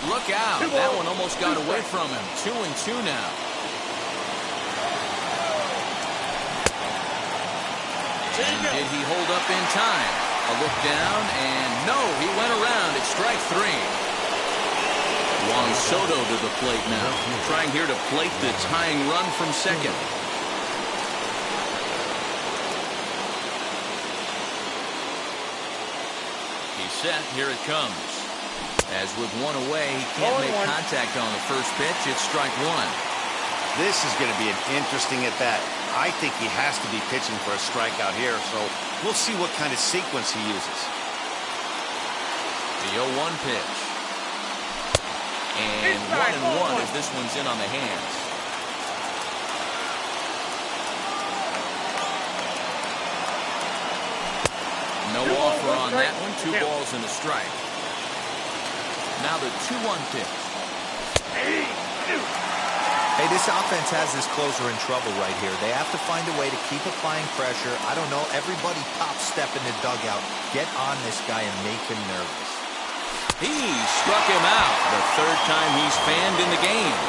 Look out. That one almost got away from him. 2-2 now. And did he hold up in time? A look down, and no, he went around. It's strike 3. Juan Soto to the plate now. Trying here to plate the tying run from second. Set. Here it comes. As with 1 away, he can't make contact on the first pitch. It's strike 1. This is going to be an interesting at bat. I think he has to be pitching for a strikeout here, so we'll see what kind of sequence he uses. The 0-1 pitch. And 1-1 as this one's in on the hands. No offer on that one. 2 balls and a strike. Now the 2-1 pitch. Hey, this offense has this closer in trouble right here. They have to find a way to keep applying pressure. I don't know. Everybody pop step in the dugout. Get on this guy and make him nervous. He struck him out. The third time he's fanned in the game.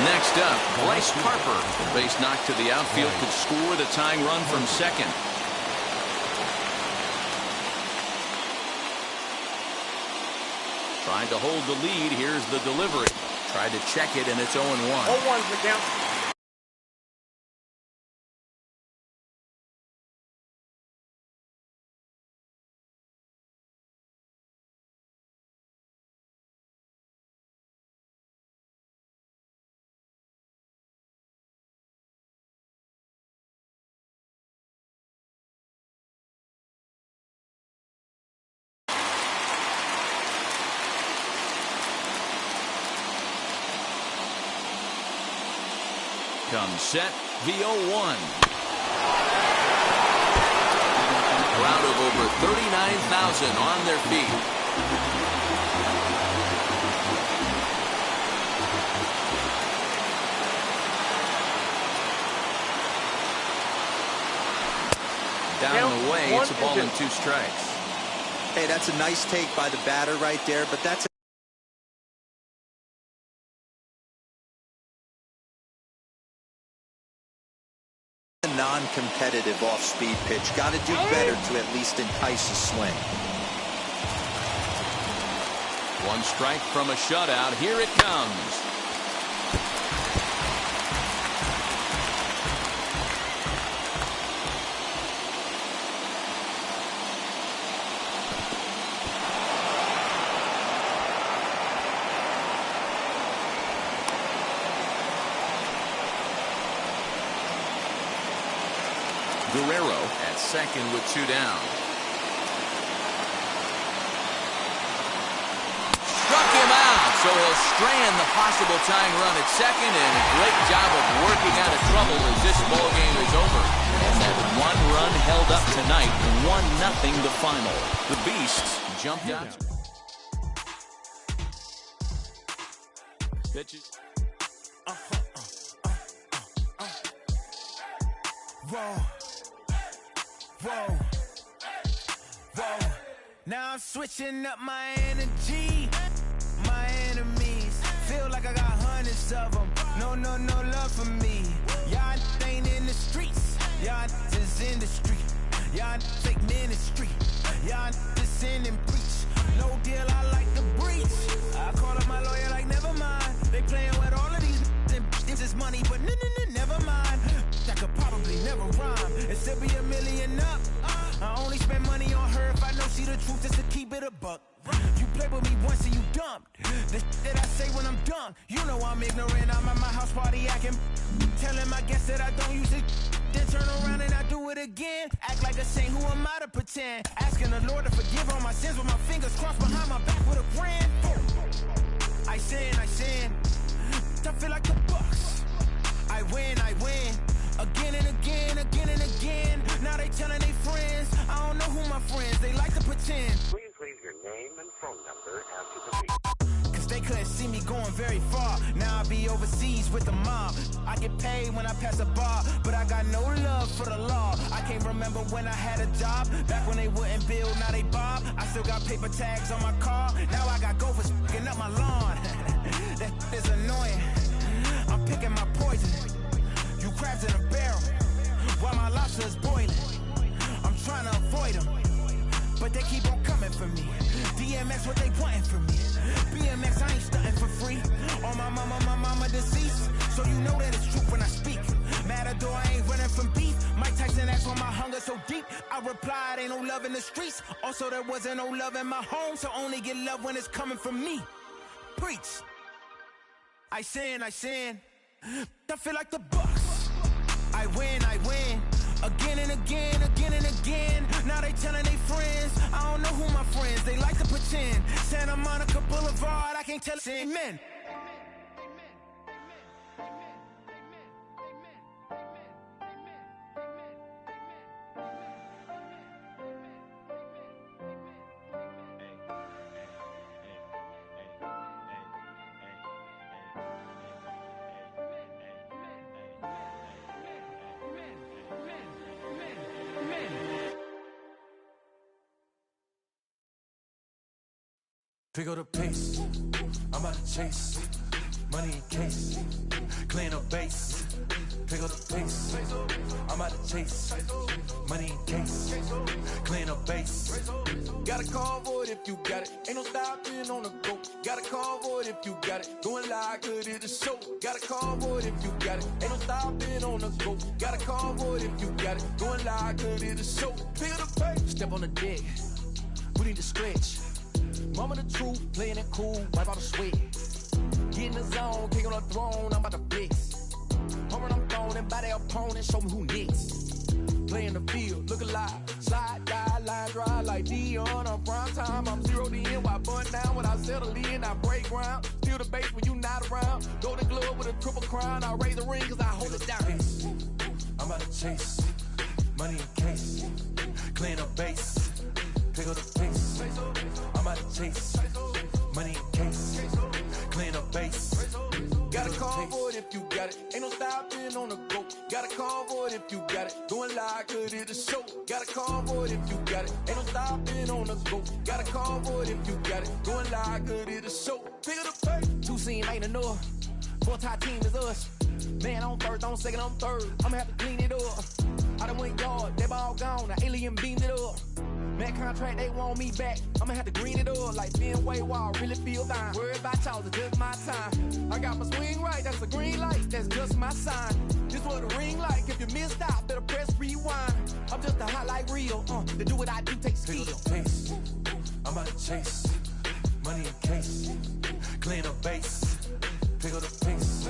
Next up, Bryce Harper. The base knock to the outfield could score the tying run from second. Trying to hold the lead. Here's the delivery. Tried to check it, and it's 0-1. 0-1's the count. Comes set, the 0-1. Crowd of over 39,000 on their feet. Down and away, it's a ball and 2 strikes. Hey, that's a nice take by the batter right there, but that's non-competitive off-speed pitch. Got to do better to at least entice a swing. 1 strike from a shutout. Here it comes. Guerrero at second with 2 down. Struck him out, so he'll strand the possible tying run at second, and a great job of working out of trouble as this ball game is over. And that 1 run held up tonight, 1-0 the final. The Beasts jumped out. Pitches. Whoa. Whoa, whoa, now I'm switching up my energy. My enemies feel like I got hundreds of them. No love for me. Y'all ain't in the streets. Y'all is in the street. Y'all take ministry. Y'all just sin and preach. No deal, I like the breach. I call up my lawyer like, never mind. They playing with all of these and this is money, but never mind. I could probably never rhyme and still be $1 million up. I only spend money on her if I know she the truth, just to keep it a buck. You play with me once and you dumped. The that I say when I'm done, you know I'm ignorant. I'm at my house party acting, telling my guests that I don't use it. Then turn around and I do it again. Act like a saint, who am I to pretend? Asking the Lord to forgive all my sins with my fingers crossed behind my back with a grand. I sin. I feel like the Bucks. I win. Again and again. Now they telling their friends. I don't know who my friends. They like to pretend. Please leave your name and phone number after the beep. Cause they couldn't see me going very far. Now I be overseas with the mob. I get paid when I pass a bar, but I got no love for the law. I can't remember when I had a job. Back when they wouldn't build, now they bob. I still got paper tags on my car. Now I got gophers f***ing up my lawn. That is annoying. I'm picking my poison. You crabs in a barrel, while my lobster is boiling. I'm trying to avoid them, but they keep on coming for me. DMX, what they wanting from me. BMX, I ain't stunting for free. On my mama deceased, so you know that it's true when I speak. Matador, I ain't running from beef. Mike Tyson asked why my hunger so deep. I replied, ain't no love in the streets. Also, there wasn't no love in my home, so only get love when it's coming from me. Preach. I sin. I feel like the Bucks. I win. Again and again. Now they telling their friends. I don't know who my friends. They like to pretend. Santa Monica Boulevard. I can't tell. Amen. Pick up the pace. I'm about to chase. Money in case. Clean up base. Pick up the pace. I'm about to chase. Money in case. Clean up base. Got a call for it if you got it. Ain't no stopping on the go. Got a call for it if you got it. Going live, good at the show. Got a call for it if you got it. Ain't no stopping on the go. Got a call for it if you got it. Going live, good at the show. Pick up the pace. Step on the deck. We need to stretch. Mama the truth, playing it cool, wipe out the sweat. Get in the zone, king on the throne, I'm about to flex. Home I'm throwing and by their opponent, show me who next. Play in the field, look alive, slide, die, line, dry like Dion on prime time. I'm 0 to end, while bun down when I settle in, I break ground. Steal the base when you not around. Golden glove with a triple crown, I raise the ring cause I hold it down. I'm about to chase, money in case, clean up base. Pick up the pace. I'm out to chase. Money in case. Clean up base. Got a call for it if you got it. Ain't no stopping on the go. Got a call for it if you got it. Going live, good at the show. Got a call for it if you got it. Ain't no stopping on the go. Got a call for it if you got it. Going live, good at the show. Pick up the pace. Two seam ain't enough. Four tie team is us. Man on first, on second, on third. I'ma have to clean it up. I done went yard, they ball gone. The alien beamed it up. Man contract, they want me back. I'ma have to green it up like Ben Way Wall, really feel fine. Worried about y'all, it's just my time. I got my swing right, that's a green light, that's just my sign. This what a ring like, if you missed out, better press rewind. I'm just a highlight reel, to do what I do takes skill. Pick up the pace, I'm about to chase. Money in case, clean up base. Pick up the pace,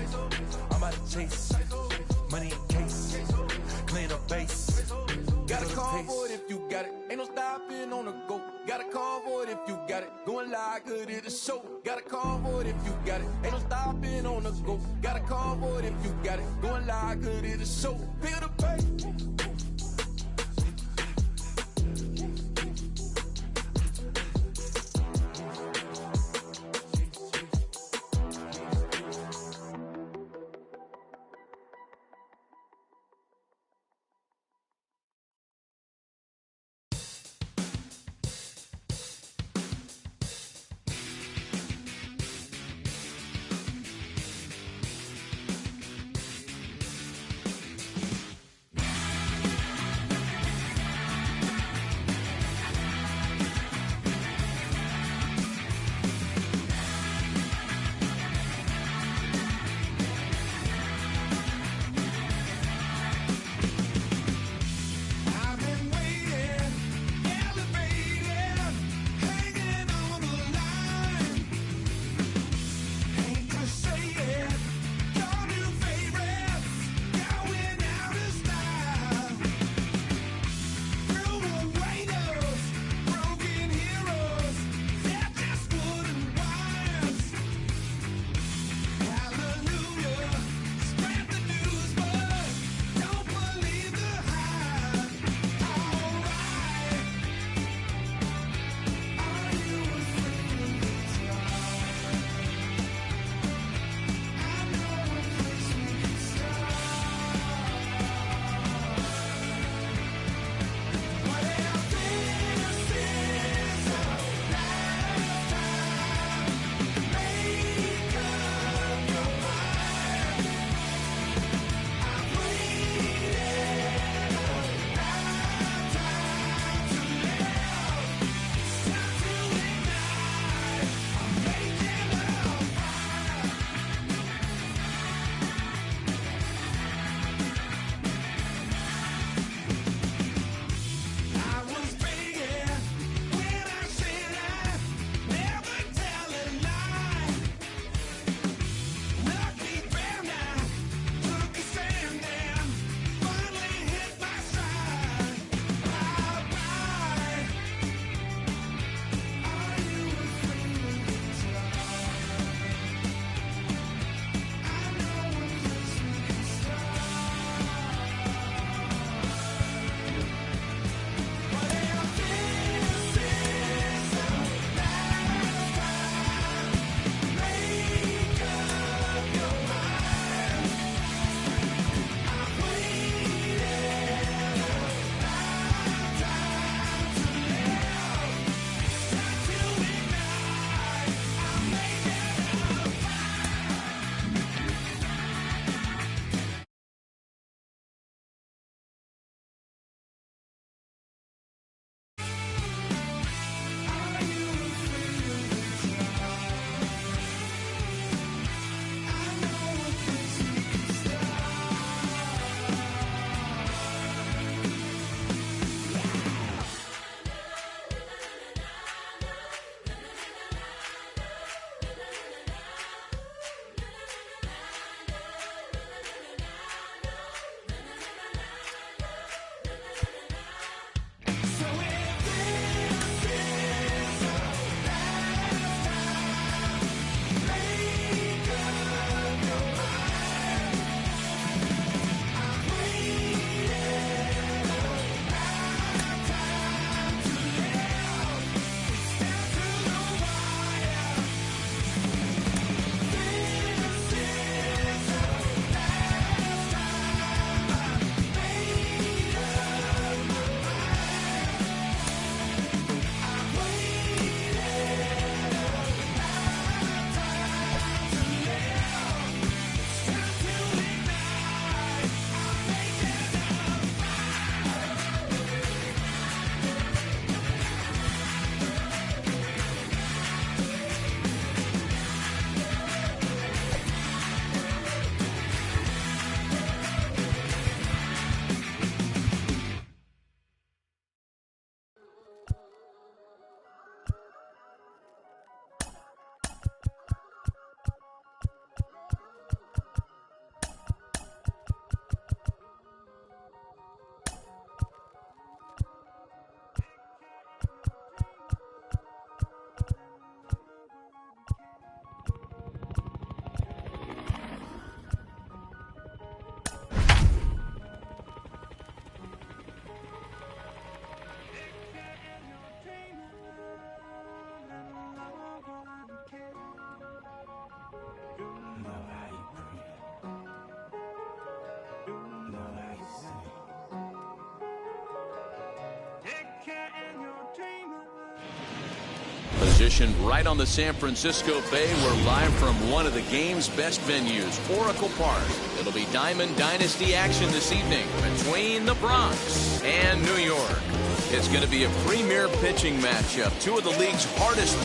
I'm about to chase. Money in case, clean up base. Got a call for it if you got it. Ain't no stopping on the go. Got a call for it if you got it. Going live, good at the show. Got a call for it if you got it. Ain't no stopping on the go. Got a call for it if you got it. Going live, good at the show. Pick up the pace. Positioned right on the San Francisco Bay, we're live from one of the game's best venues, Oracle Park. It'll be Diamond Dynasty action this evening between the Bronx and New York. It's going to be a premier pitching matchup. Two of the league's hardest.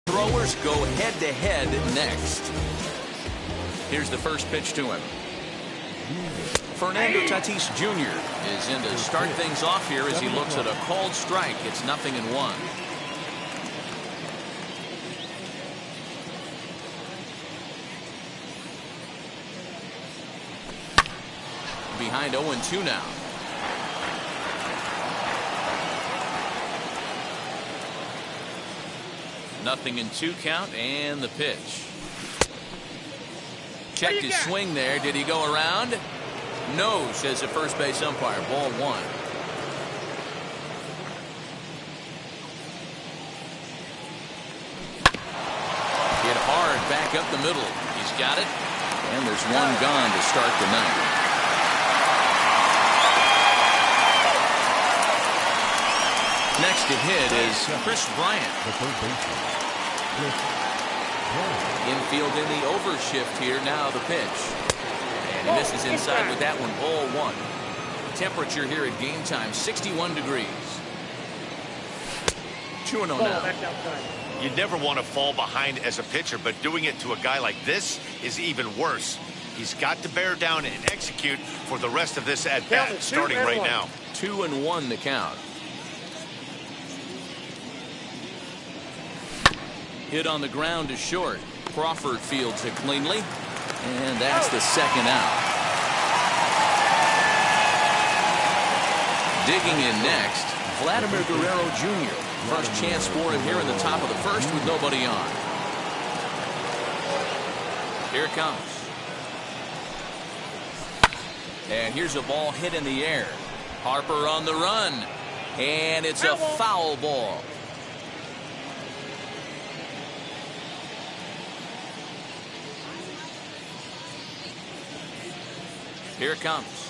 Throwers go head-to-head next. Here's the first pitch to him. Fernando Tatis Jr. is in to start things off here as he looks at a called strike. It's 0-1. Behind 0-2 now. Nothing in 2 count, and the pitch. Checked his swing there. Did he go around? No, says the first base umpire. Ball 1. Hit hard back up the middle. He's got it. And there's one gone to start the ninth. Next to hit is Chris Bryant. The third baseman. Infield in the overshift here. Now the pitch. And he misses inside with that one. Ball 1. Temperature here at game time, 61 degrees. 2-0 now. You never want to fall behind as a pitcher, but doing it to a guy like this is even worse. He's got to bear down and execute for the rest of this at-bat, starting right now. 2-1 the count. Hit on the ground to short. Crawford fields it cleanly, and that's the second out. Digging in next, Vladimir Guerrero Jr. First chance for him here in the top of the first with nobody on. Here it comes. And here's a ball hit in the air. Harper on the run. And it's a foul ball. Here it comes.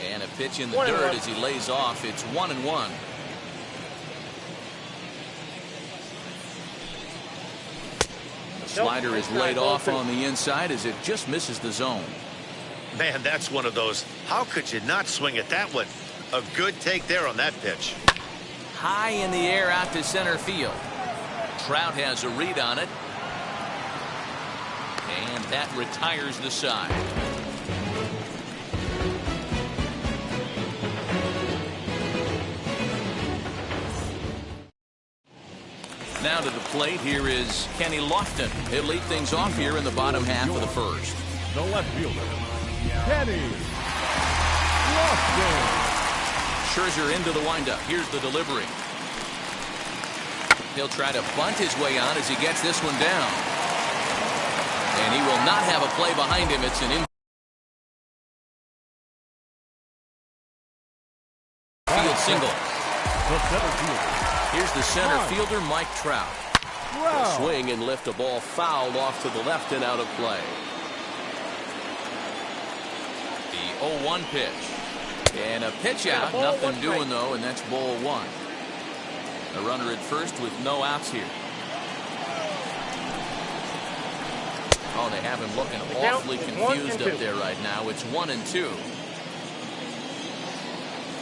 And a pitch in the dirt as he lays off. It's 1-1. The slider is laid off on the inside as it just misses the zone. Man, that's one of those. How could you not swing at that one? A good take there on that pitch. High in the air out to center field. Trout has a read on it. And that retires the side. Now to the plate, here is Kenny Lofton. He'll lead things off here in the bottom half of the first. The left fielder, Kenny Lofton. Scherzer into the windup. Here's the delivery. He'll try to bunt his way on as he gets this one down. And he will not have a play behind him. It's an infield single. Here's the center fielder, Mike Trout. Wow. Swing and lift a ball fouled off to the left and out of play. The 0-1 pitch. And a pitch out. Nothing doing, though, and that's ball one. A runner at first with no outs here. Oh, they have him looking awfully confused up there right now. It's 1-2.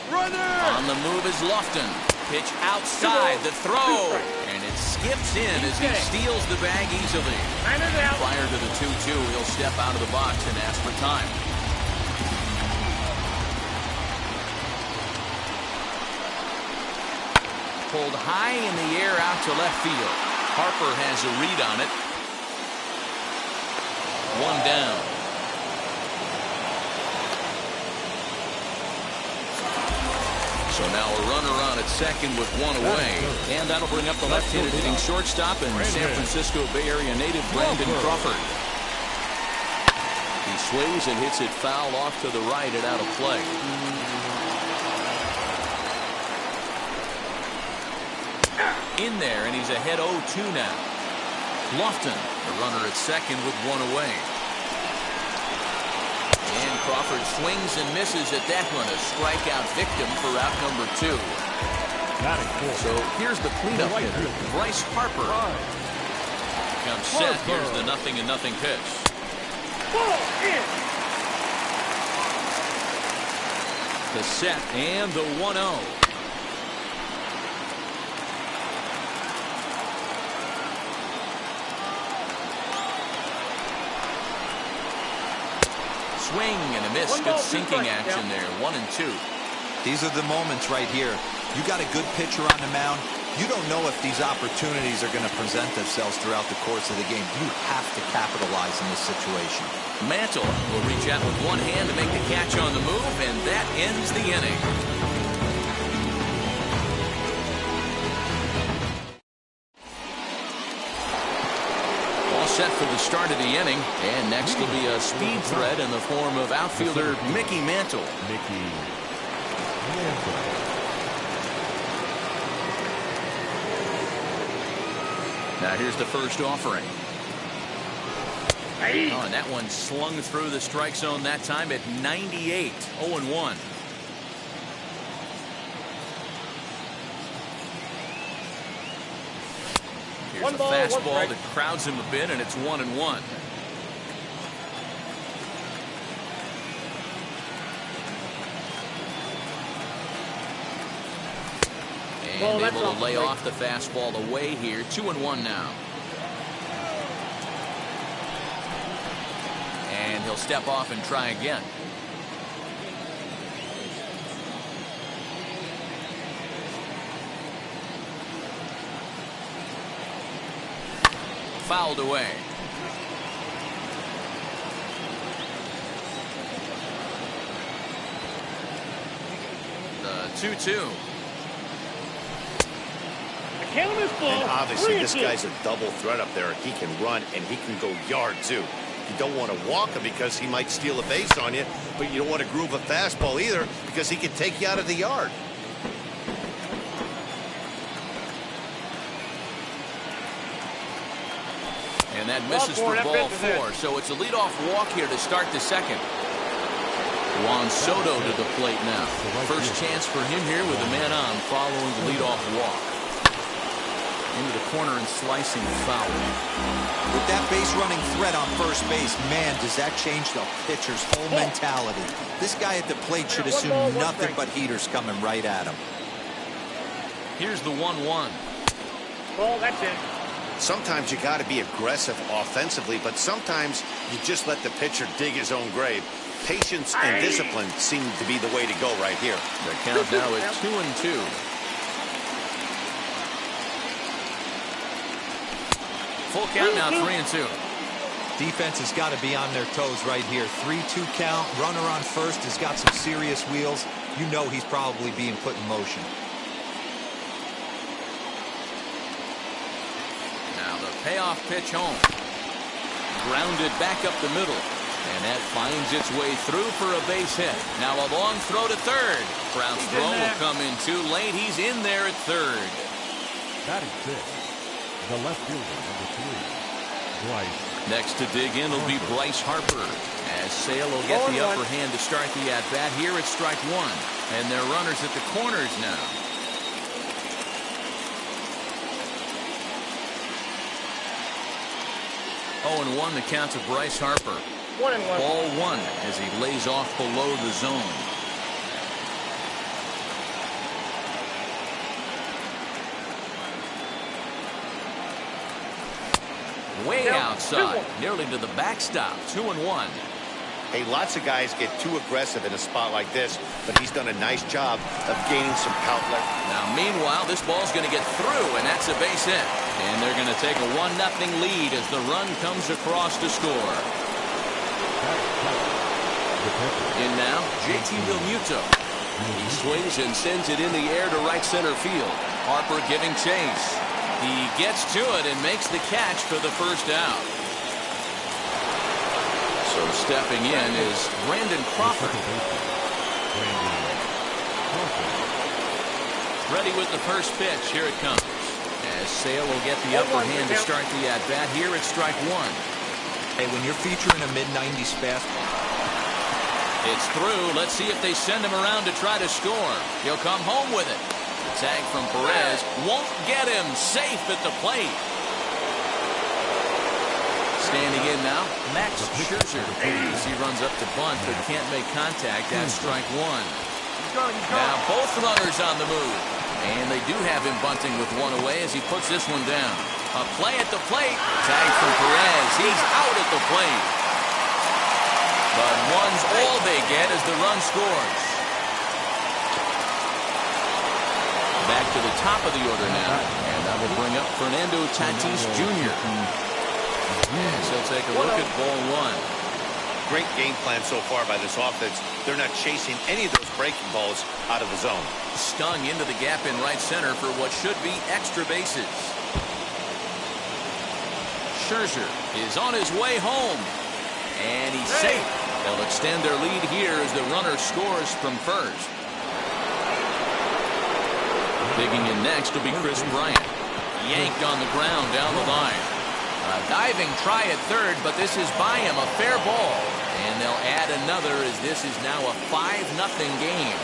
Runner! On the move is Lofton. Pitch outside the throw. And it skips in as he steals the bag easily. Prior to the 2-2, he'll step out of the box and ask for time. Pulled high in the air out to left field. Harper has a read on it. One down. So now a runner on at second with one away. And that'll bring up the left-handed hitting shortstop and San Francisco Bay Area native Brandon Crawford. He swings and hits it foul off to the right and out of play. In there, and he's ahead 0-2 now. Lofton, the runner at second with one away. And Crawford swings and misses at that one, a strikeout victim for out number 2. So here's the cleanup hitter, Bryce Harper. Comes set. Here's the 0-0 pitch. The set and the 1-0. Swing and a miss. Good sinking action there. 1-2. These are the moments right here. You got a good pitcher on the mound. You don't know if these opportunities are going to present themselves throughout the course of the game. You have to capitalize in this situation. Mantle will reach out with one hand to make the catch on the move, and that ends the inning. Set for the start of the inning, and next will be a speed threat in the form of outfielder Mickey Mantle. Now here's the first offering. Oh, and that one slung through the strike zone that time at 98. 0-1. Here's a fastball that crowds him a bit, and it's 1-1. And able to lay off the fastball away here. 2-1 now. And he'll step off and try again. fouled away. The 2-2. And obviously this guy's a double threat up there. He can run and he can go yard too. You don't want to walk him because he might steal a base on you, but you don't want to groove a fastball either because he can take you out of the yard. And that misses for ball 4, so it's a leadoff walk here to start the second. Juan Soto to the plate now. First chance for him here with a man on following the leadoff walk. Into the corner and slicing foul. With that base running threat on first base, man, does that change the pitcher's whole mentality. This guy at the plate should assume nothing but heaters coming right at him. Here's the 1-1. Well, that's it. Sometimes you got to be aggressive offensively, but sometimes you just let the pitcher dig his own grave. Patience and discipline seem to be the way to go right here. The count now is 2-2. Full count now, 3-2. Defense has got to be on their toes right here. 3-2 count. Runner on first has got some serious wheels. You know he's probably being put in motion. Now the payoff pitch home. Grounded back up the middle. And that finds its way through for a base hit. Now a long throw to third. Brown's throw will come in too late. He's in there at third. Batting fifth, the left fielder, number 3, Bryce. Next to dig in will be Bryce Harper. As Sale will get the upper hand to start the at-bat. Here it's strike 1. And their runners at the corners now. 0-1 the count to Bryce Harper. 1-1. Ball 1 as he lays off below the zone. Way outside, nearly to the backstop. 2-1. Hey, lots of guys get too aggressive in a spot like this, but he's done a nice job of gaining some outlet. Now, meanwhile, this ball's going to get through, and that's a base hit. And they're going to take a 1-0 lead as the run comes across to score. In now, JT Realmuto. He swings and sends it in the air to right center field. Harper giving chase. He gets to it and makes the catch for the first out. So stepping in is Brandon Crawford. Ready with the first pitch. Here it comes. As Sale will get the upper hand to start the at-bat. Here it's strike 1. Hey, when you're featuring a mid-90s fastball. It's through. Let's see if they send him around to try to score. He'll come home with it. Tag from Perez. Won't get him. Safe at the plate. Standing in now, Max Scherzer. As he runs up to bunt, but can't make contact at strike 1. Now both runners on the move. And they do have him bunting with one away as he puts this one down. A play at the plate. Tag from Perez. He's out at the plate. But one's all they get as the run scores. Back to the top of the order now. And that will bring up Fernando Tatis Jr. So take a look at ball 1. Great game plan so far by this offense. They're not chasing any of those breaking balls out of the zone. Stung into the gap in right center for what should be extra bases. Scherzer is on his way home. And he's safe. They'll extend their lead here as the runner scores from first. Digging in next will be Chris Bryant. Yanked on the ground down the line. A diving try at third, but this is by him, a fair ball. And they'll add another as this is now a 5-0 game.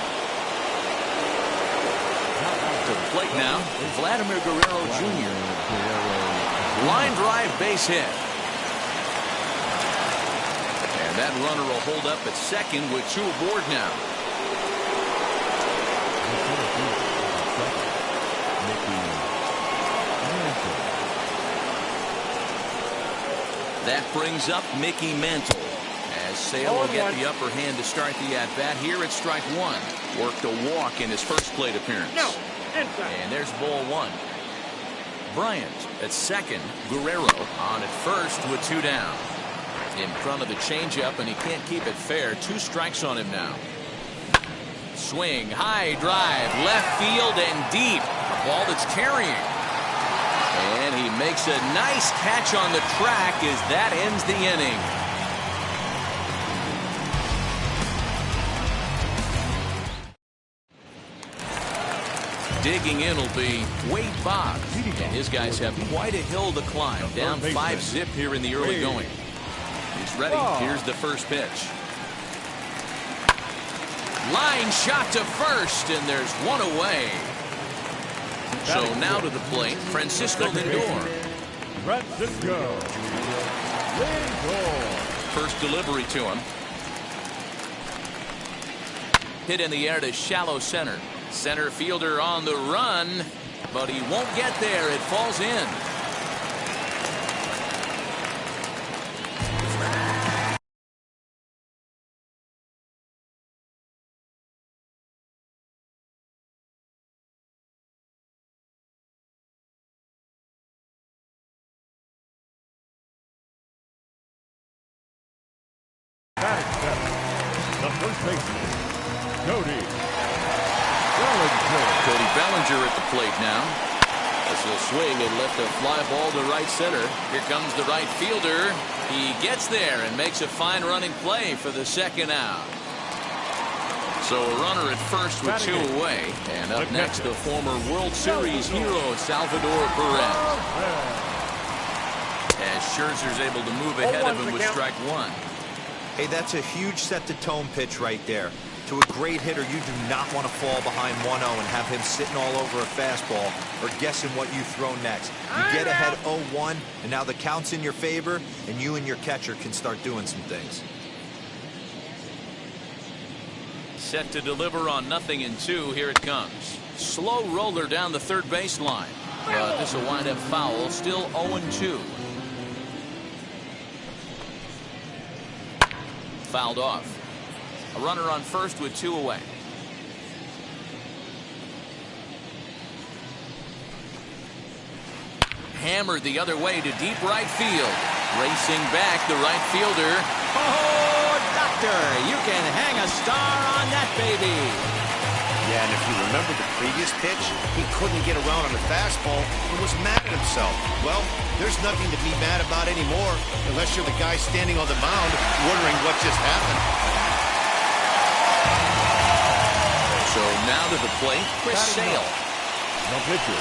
To the plate now, Vladimir Guerrero Jr. Line drive base hit. And that runner will hold up at second with 2 aboard now. That brings up Mickey Mantle. As Sale will get the upper hand to start the at-bat. Here it's strike 1. Worked a walk in his first plate appearance. No, inside. And there's ball 1. Bryant at second. Guerrero on at first with 2 down. In front of the changeup, and he can't keep it fair. 2 strikes on him now. Swing, high drive, left field and deep. A ball that's carrying. And he makes a nice catch on the track as that ends the inning. Digging in will be Wade Boggs, and his guys have quite a hill to climb. Down 5-zip here in the early going. He's ready. Here's the first pitch. Line shot to first, and there's 1 away. So now to the plate, Francisco Lindor. First delivery to him. Hit in the air to shallow center. Center fielder on the run, but he won't get there. It falls in. The first baseman, Cody Bellinger at the plate now. As he'll swing and lift a fly ball to right center. Here comes the right fielder. He gets there and makes a fine running play for the second out. So a runner at first with 2 away. And up next, the former World Series hero, Salvador Perez. As Scherzer's able to move ahead of him with strike 1. Hey, that's a huge set-to-tone pitch right there. To a great hitter, you do not want to fall behind 1-0 and have him sitting all over a fastball or guessing what you throw next. You get ahead 0-1, and now the count's in your favor, and you and your catcher can start doing some things. Set to deliver on 0-2. Here it comes. Slow roller down the third baseline. But this will wind up foul. Still 0-2. Fouled off. A runner on first with 2 away. Hammered the other way to deep right field. Racing back, the right fielder. Oh, doctor, you can hang a star on that baby. Yeah, and if you remember the previous pitch, he couldn't get around on the fastball and was mad at himself. Well, there's nothing to be mad about anymore unless you're the guy standing on the mound wondering what just happened. So now to the plate, Chris Sale. No pitcher.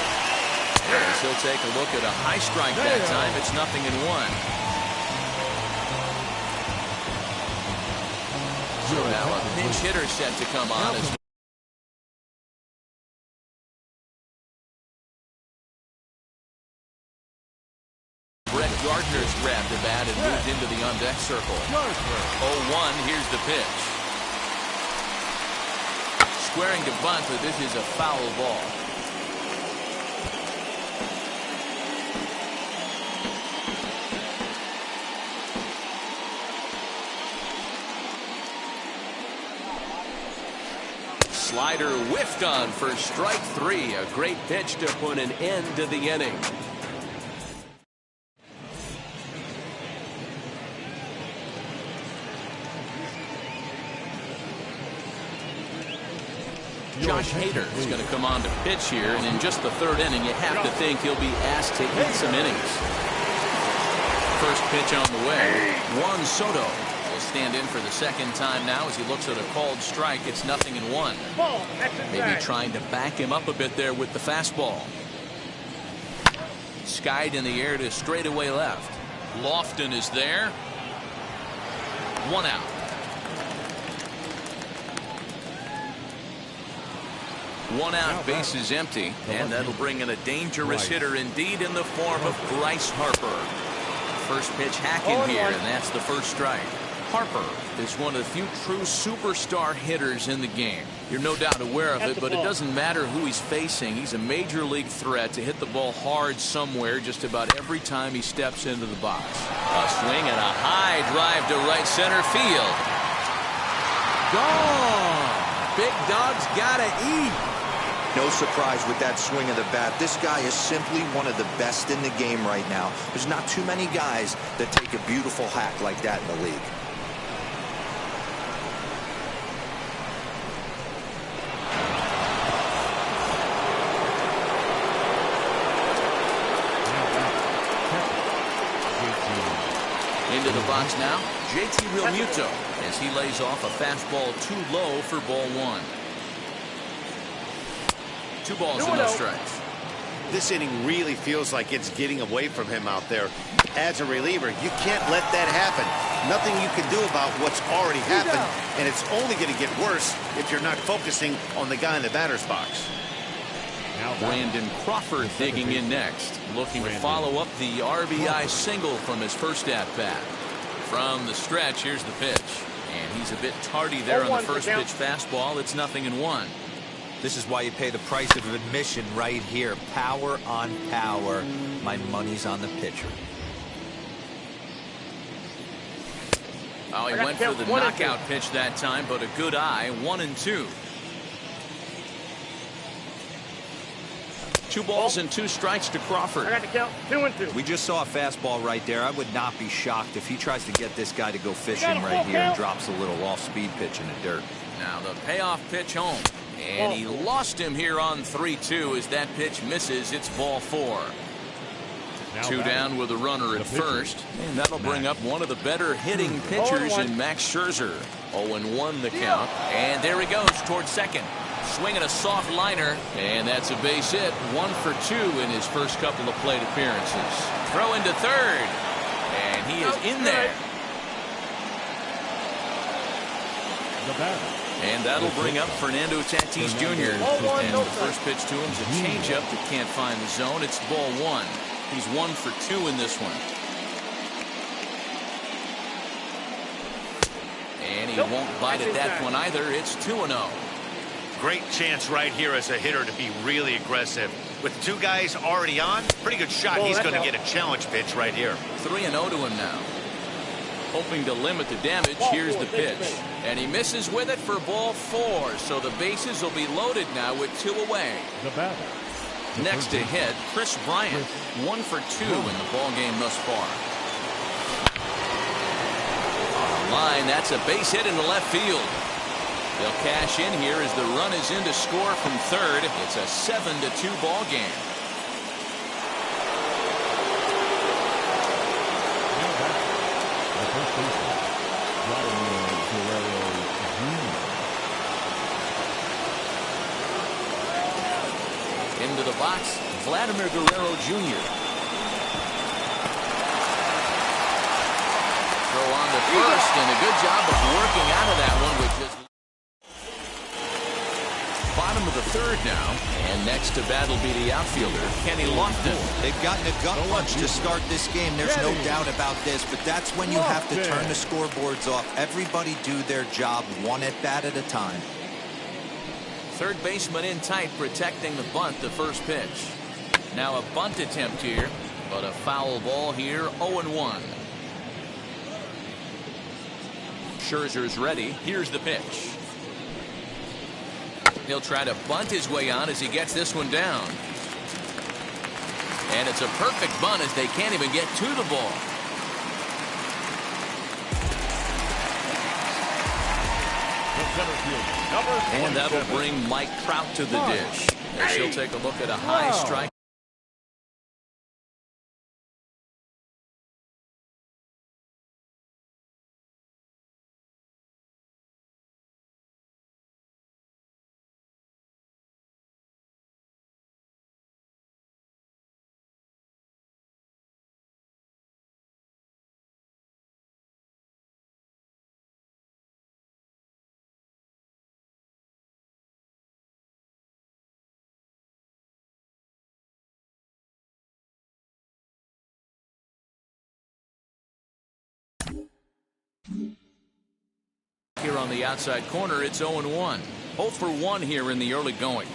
As he'll take a look at a high strike that time. It's 0-1. So now a pinch hitter set to come on as Brett Gardner's grabbed the bat and moved into the on-deck circle. 0-1, here's the pitch. Squaring to bunt, but this is a foul ball. Slider whiffed on for strike 3. A great pitch to put an end to the inning. Josh Hader is going to come on to pitch here, and in just the 3rd inning, you have to think he'll be asked to eat some innings. First pitch on the way. Juan Soto will stand in for the 2nd time now as he looks at a called strike. It's 0-1. Maybe trying to back him up a bit there with the fastball. Skied in the air to straightaway left. Lofton is there. 1 out. 1 out, bases empty, and that'll bring in a dangerous hitter indeed in the form of Bryce Harper. First pitch hacking here, and that's the first strike. Harper is one of the few true superstar hitters in the game. You're no doubt aware of it, but it doesn't matter who he's facing. He's a major league threat to hit the ball hard somewhere just about every time he steps into the box. A swing and a high drive to right center field. Gone! Big Dog's gotta eat. No surprise with that swing of the bat. This guy is simply one of the best in the game right now. There's not too many guys that take a beautiful hack like that in the league. Into the box now, JT Realmuto, as he lays off a fastball too low for ball one. 2 balls and no strikes. This inning really feels like it's getting away from him out there. As a reliever, you can't let that happen. Nothing you can do about what's already happened, and it's only going to get worse if you're not focusing on the guy in the batter's box. Brandon Crawford digging in next, looking to follow up the RBI single from his first at-bat. From the stretch, here's the pitch. And he's a bit tardy there on the first pitch fastball. It's 0-1. This is why you pay the price of admission right here. Power on power. My money's on the pitcher. Oh, he went for the knockout pitch that time, but a good eye. 1-2. 2 balls and 2 strikes to Crawford. I got to count 2-2. We just saw a fastball right there. I would not be shocked if he tries to get this guy to go fishing right here and drops a little off-speed pitch in the dirt. Now the payoff pitch home. And he lost him here on 3-2 as that pitch misses. It's ball 4. 2 down with a runner at first. And that'll bring up one of the better hitting pitchers in Max Scherzer. 0-1 the count. And there he goes towards second. Swinging a soft liner, and that's a base hit. 1 for 2 in his first couple of plate appearances. Throw into third, and he is in there. And that'll bring up Fernando Tatis Jr. And the first pitch to him is a changeup that can't find the zone. It's ball 1. He's 1 for 2 in this one. And he won't bite at that one either. It's 2-0. Great chance right here as a hitter to be really aggressive. With 2 guys already on, pretty good shot. He's going to get a challenge pitch right here. 3-0 to him now. Hoping to limit the damage. Here's the pitch. And he misses with it for ball 4. So the bases will be loaded now with 2 away. Next to hit, Chris Bryant. 1 for 2 in the ball game thus far. On the line, that's a base hit into left field. They'll cash in here as the run is in to score from third. It's a 7-2 ball game. Into the box, Vladimir Guerrero Jr. Throw on the first, and a good job of working out of that one with just bottom of the third now, and next to bat will be the outfielder, Kenny Lofton. They've gotten a gut punch to start this game. There's no doubt about this, but that's when you have to turn the scoreboards off. Everybody do their job 1 at bat at a time. Third baseman in tight, protecting the bunt, the first pitch. Now a bunt attempt here, but a foul ball here, 0-1. Scherzer's ready. Here's the pitch. He'll try to bunt his way on as he gets this one down. And it's a perfect bunt as they can't even get to the ball. And that'll bring Mike Trout to the dish as he'll take a look at a high strike. Here on the outside corner, it's 0-1. 0 for 1 here in the early going.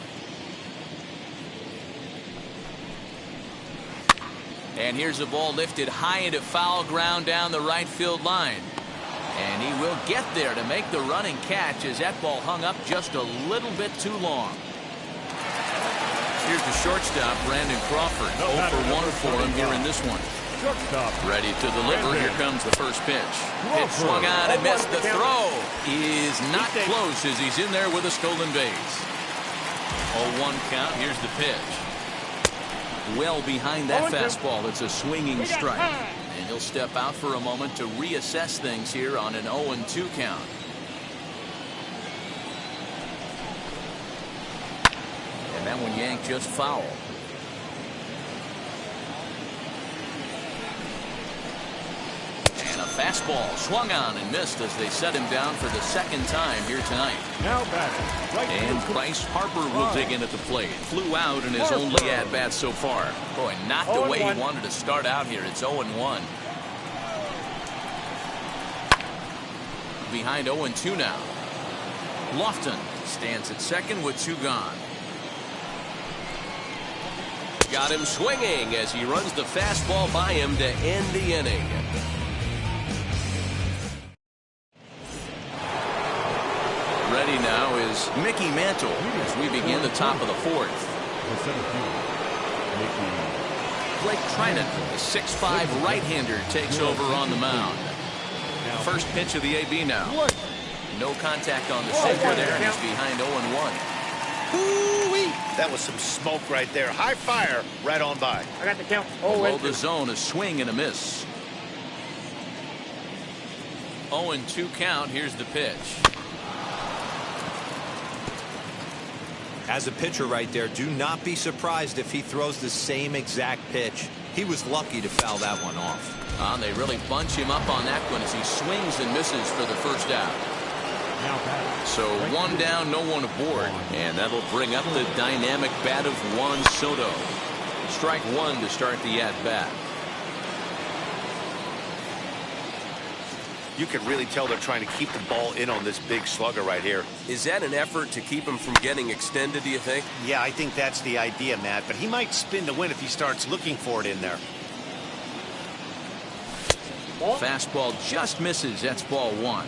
And here's a ball lifted high into foul ground down the right field line. And he will get there to make the running catch as that ball hung up just a little bit too long. Here's the shortstop, Brandon Crawford. 0 for 1 for him here in this one. Ready to deliver. Here comes the first pitch. Pitch swung on and missed. The throw is not close as he's in there with a stolen base. 0-1 count. Here's the pitch. Well behind that fastball. It's a swinging strike. And he'll step out for a moment to reassess things here on an 0-2 count. And that one yanked just foul. And a fastball swung on and missed as they set him down for the second time here tonight. Now batting. Right and Bryce Harper will dig in at the plate. Flew out in his only at-bat so far. Boy, not the way he wanted to start out here. It's 0-1. Behind 0-2 now. Lofton stands at second with 2 gone. Got him swinging as he runs the fastball by him to end the inning. Ready now is Mickey Mantle as we begin the top of the 4th. Blake Trinan, the 6'5" right-hander, takes over on the mound. First pitch of the AB now. No contact on the sinker there, and he's behind 0-1. Ooh-wee. That was some smoke right there. High fire right on by. I got the count. Below the zone, a swing and a miss. 0-2 count. Here's the pitch. As a pitcher right there, do not be surprised if he throws the same exact pitch. He was lucky to foul that one off. They really bunch him up on that one as he swings and misses for the first out. So 1 down, no one aboard. And that'll bring up the dynamic bat of Juan Soto. Strike 1 to start the at-bat. You can really tell they're trying to keep the ball in on this big slugger right here. Is that an effort to keep him from getting extended, do you think? Yeah, I think that's the idea, Matt. But he might spin to win if he starts looking for it in there. Fastball just misses. That's ball 1.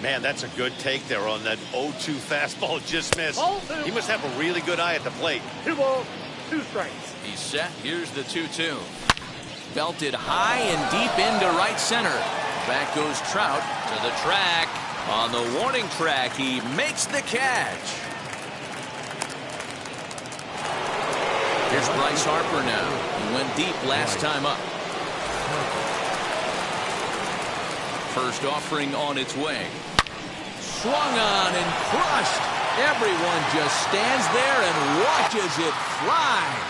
Man, that's a good take there on that 0-2 fastball just missed. He must have a really good eye at the plate. 2 balls, 2 strikes. He's set. Here's the 2-2. Belted high and deep into right center. Back goes Trout to the track. On the warning track, he makes the catch. Here's Bryce Harper now. He went deep last time up. First offering on its way. Swung on and crushed. Everyone just stands there and watches it fly.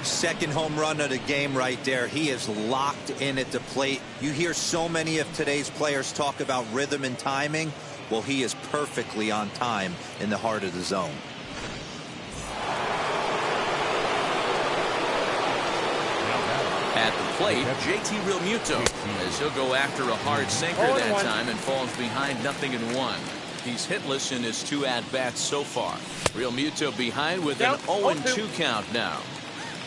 Second home run of the game right there. He is locked in at the plate. You hear so many of today's players talk about rhythm and timing. Well, he is perfectly on time in the heart of the zone. At the plate, JT Realmuto, as he'll go after a hard sinker that time and falls behind 0-1. He's hitless in his 2 at-bats so far. Realmuto behind with an 0-2 count now.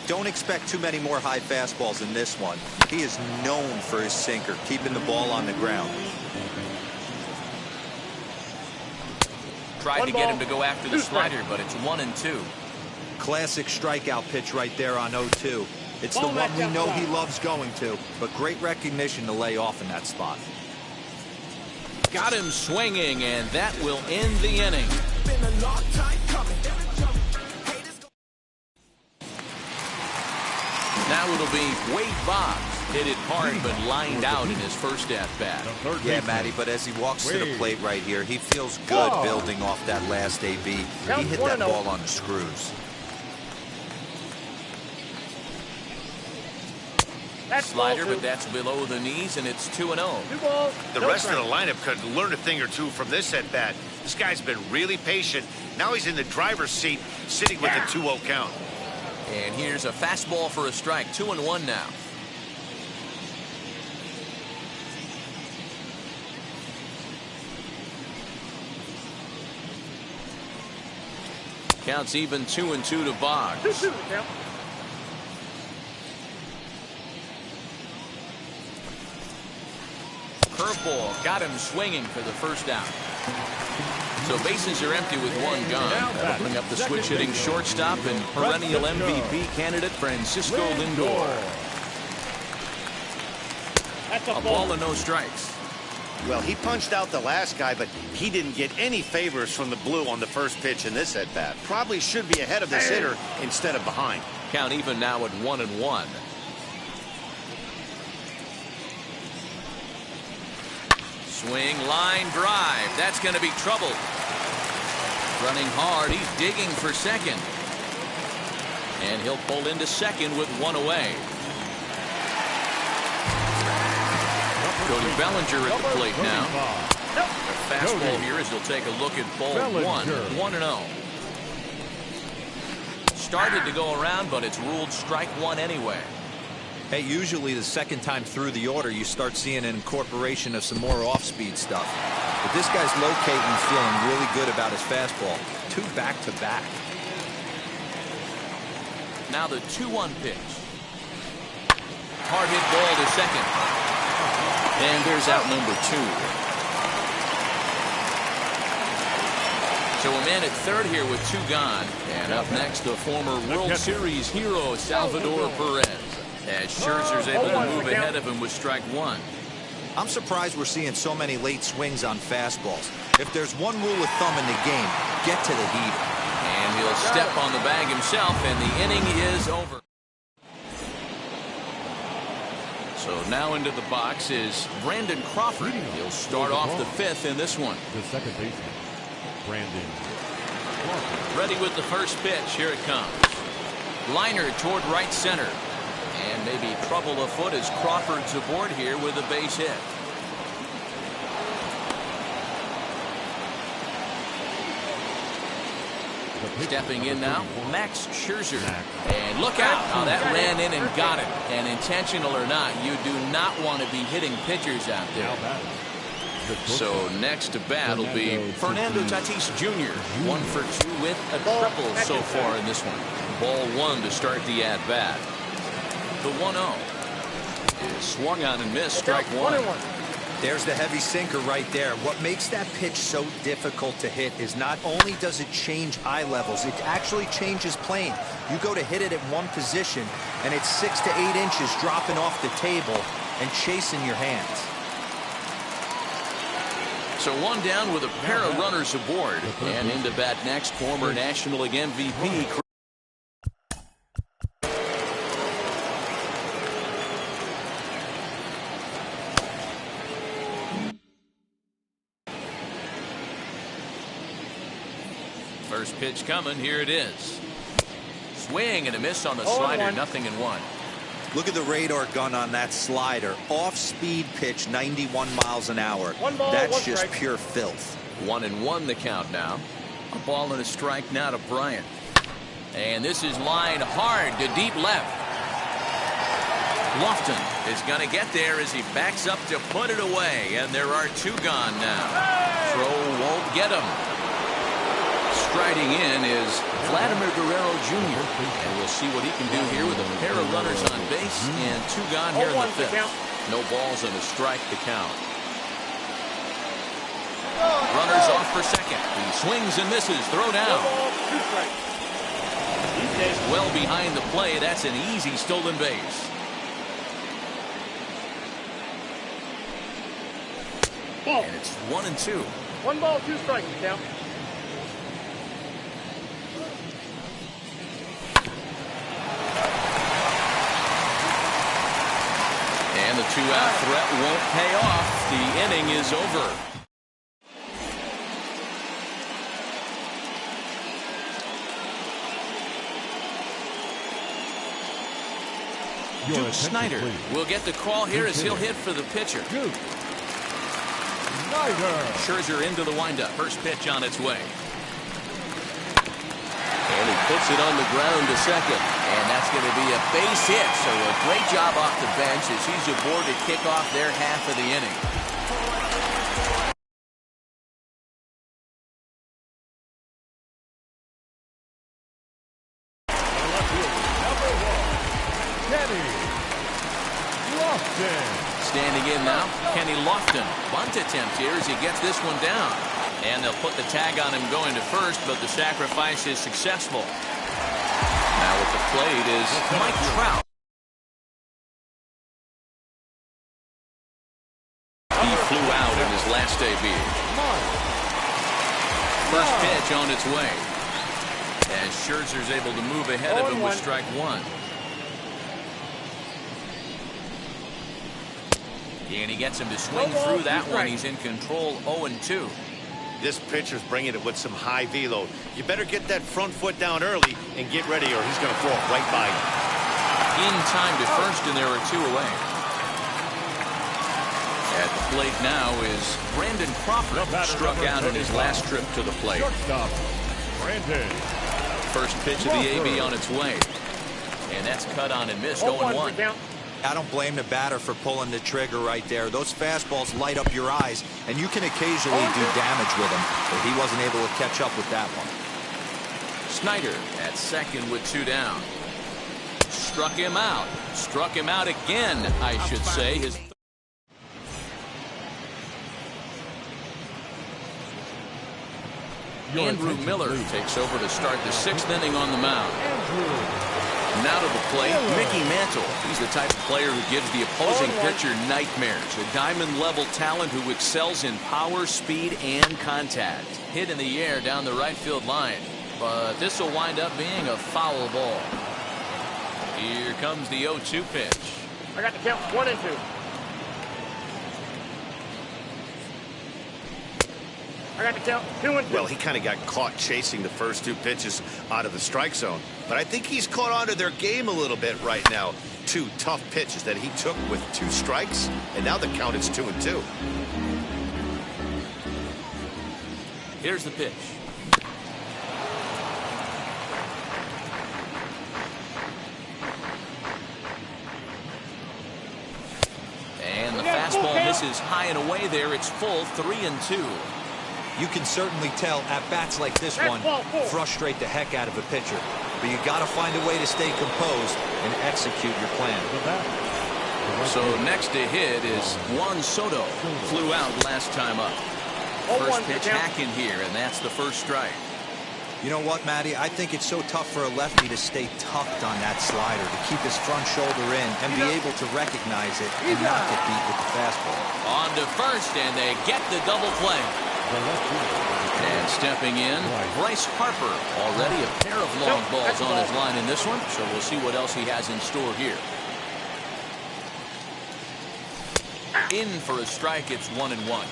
Don't expect too many more high fastballs in this one. He is known for his sinker, keeping the ball on the ground. Tried to get him to go after the slider, but it's 1-2. Classic strikeout pitch right there on 0-2. It's the one we know he loves going to, but great recognition to lay off in that spot. Got him swinging, and that will end the inning. Now it'll be Wade Boggs. Hit it hard, but lined out in his first at-bat. Yeah, Matty, but as he walks to the plate right here, he feels good building off that last AB. He hit that ball on the screws. Slider, but that's below the knees, and it's 2-0. The rest of the lineup could learn a thing or two from this at-bat. This guy's been really patient. Now he's in the driver's seat, sitting with a 2-0 count. And here's a fastball for a strike. 2-1 now. Counts even 2-2 to Boggs. Curveball got him swinging for the first out. So bases are empty with one gone. That'll bring up the switch-hitting shortstop and perennial MVP candidate Francisco Lindor. A ball and no strikes. Well, he punched out the last guy, but he didn't get any favors from the blue on the first pitch in this at-bat. Probably should be ahead of this hitter instead of behind. Count even now at 1-1. Swing, line drive. That's going to be trouble. Running hard. He's digging for second. And he'll pull into second with one away. Cody Bellinger at the plate now. A fastball here as he'll take a look at ball one. 1-0. Started to go around, but it's ruled strike one anyway. Hey, usually the second time through the order, you start seeing an incorporation of some more off-speed stuff. But this guy's locating, feeling really good about his fastball. 2 back-to-back. Now the 2-1 pitch. Hard hit ball to second. And there's out number 2. So a man at third here with 2 gone. And up next, the former World Series hero, Salvador Perez. As Scherzer's able to move ahead of him with strike 1. I'm surprised we're seeing so many late swings on fastballs. If there's one rule of thumb in the game, get to the heater. And he'll step on the bag himself, and the inning is over. So now into the box is Brandon Crawford. He'll start off the 5th in this one. The second baseman, Brandon Crawford. Ready with the first pitch. Here it comes. Liner toward right center. And maybe trouble afoot as Crawford's aboard here with a base hit. Stepping in now, Max Scherzer. And look out. Now that ran in and got it. And intentional or not, you do not want to be hitting pitchers out there. So next to bat will be Fernando Tatis Jr. 1 for 2 with a triple so far in this one. Ball 1 to start the at-bat. The 1-0 is swung on and missed. Strike 1. There's the heavy sinker right there. What makes that pitch so difficult to hit is not only does it change eye levels, it actually changes plane. You go to hit it at one position, and it's 6 to 8 inches dropping off the table and chasing your hands. So one down with a pair of runners aboard. And into bat next, former National League MVP. First pitch coming. Here it is. Swing and a miss on the slider. 0-1. Look at the radar gun on that slider. Off-speed pitch, 91 miles an hour. That's just pure filth. 1-1 the count now. A ball and a strike now to Bryant. And this is line hard to deep left. Lofton is going to get there as he backs up to put it away. And there are 2 gone now. Throw won't get him. Striding in is Vladimir Guerrero Jr. And we'll see what he can do here with a pair of runners on base and 2 gone here in the 5th. No balls and a strike to count. Runners off for second. He swings and misses. Throw down. Well behind the play. That's an easy stolen base. And it's 1-2. 1 ball, 2 strikes. Count. And the 2-out threat won't pay off. The inning is over. Duke Snider will get the call here as he'll hit for the pitcher. Duke Snider. Scherzer into the windup. First pitch on its way. And he puts it on the ground to second. And that's going to be a base hit. So a great job off the bench as he's aboard to kick off their half of the inning. Standing in now, Kenny Lofton. Bunt attempt here as he gets this one down. And they'll put the tag on him going to first, but the sacrifice is successful. Now at the plate is Mike Trout. He flew out in his last debut. First pitch on its way. As Scherzer's able to move ahead of him with strike one. And he gets him to swing through that one. He's in control 0-2. This pitcher's bringing it with some high velo. You better get that front foot down early and get ready, or he's going to throw it right by you. In time to first, and there are two away. At the plate now is Brandon Crawford. Struck out in his last trip to the plate. First pitch of the AB on its way. And that's cut on and missed. 0-1. I don't blame the batter for pulling the trigger right there. Those fastballs light up your eyes, and you can occasionally do damage with them, but he wasn't able to catch up with that one. Snyder at second with two down. Struck him out. Struck him out again, I should say. Andrew Miller takes over to start the sixth inning on the mound. Now to the plate, Mickey Mantle. He's the type of player who gives the opposing pitcher nightmares. A diamond-level talent who excels in power, speed, and contact. Hit in the air down the right field line. But this will wind up being a foul ball. Here comes the 0-2 pitch. I got the count 1-2. I got the count 2-2. Well, he kind of got caught chasing the first two pitches out of the strike zone. But I think he's caught on to their game a little bit right now. Two tough pitches that he took with two strikes, and now the count is 2-2. Here's the pitch. And the fastball misses high and away there. It's full 3-2. You can certainly tell at bats like this one frustrate the heck out of a pitcher. But you got to find a way to stay composed and execute your plan. So next to hit is Juan Soto. Flew out last time up. First pitch hack in here, and that's the first strike. You know what, Matty? I think it's so tough for a lefty to stay tucked on that slider, to keep his front shoulder in and be able to recognize it and not get beat with the fastball. On to first, and they get the double play. And stepping in, Bryce Harper. Already a pair of long balls on his line in this one, so we'll see what else he has in store here. In for a strike, it's 1-1.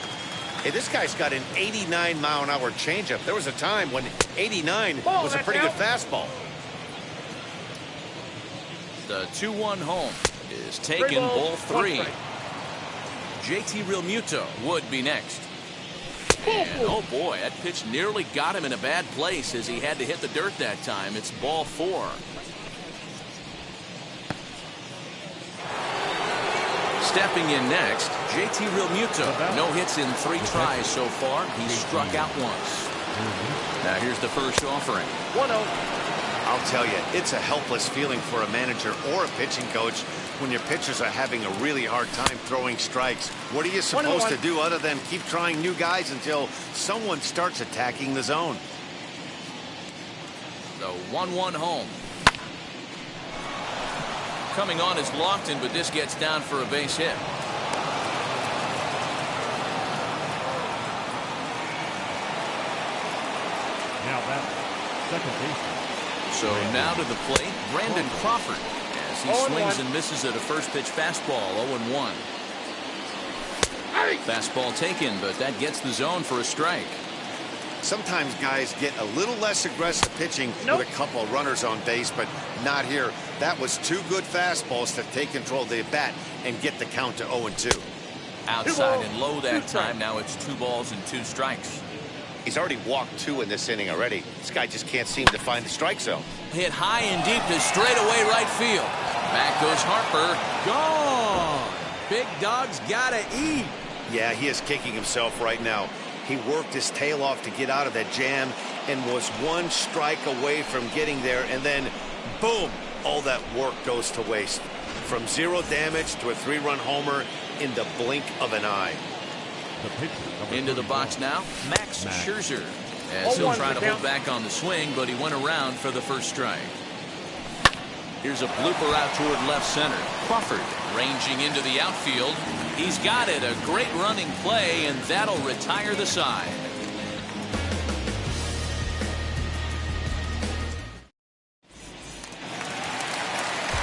Hey, this guy's got an 89-mile-an-hour changeup. There was a time when 89 was a pretty good fastball. The 2-1 home is taken, ball three. JT Realmuto would be next. And, oh boy, that pitch nearly got him in a bad place as he had to hit the dirt that time. It's ball four. Stepping in next, JT Realmuto. No hits in 3 tries so far. He struck out once. Now here's the first offering. 1-0. I'll tell you, it's a helpless feeling for a manager or a pitching coach when your pitchers are having a really hard time throwing strikes. What are you supposed to do other than keep trying new guys until someone starts attacking the zone? The 1-1 home. Coming on is Lofton, but this gets down for a base hit. Now that second baseman. So now to the plate, Brandon Crawford, as he swings and misses at a first pitch fastball. 0-1. Fastball taken, but that gets the zone for a strike. Sometimes guys get a little less aggressive pitching with a couple of runners on base, but not here. That was 2 good fastballs to take control of the bat and get the count to 0-2. Outside and low that time. Now it's 2 balls and 2 strikes. He's already walked 2 in this inning already. This guy just can't seem to find the strike zone. Hit high and deep to straightaway right field. Back goes Harper. Gone. Big dog's gotta eat. Yeah, he is kicking himself right now. He worked his tail off to get out of that jam and was 1 strike away from getting there, and then boom, all that work goes to waste. From 0 damage to a 3-run homer in the blink of an eye. Into the box now, Max Scherzer. As he'll try to hold back on the swing, but he went around for the first strike. Here's a blooper out toward left center. Crawford ranging into the outfield. He's got it. A great running play, and that'll retire the side.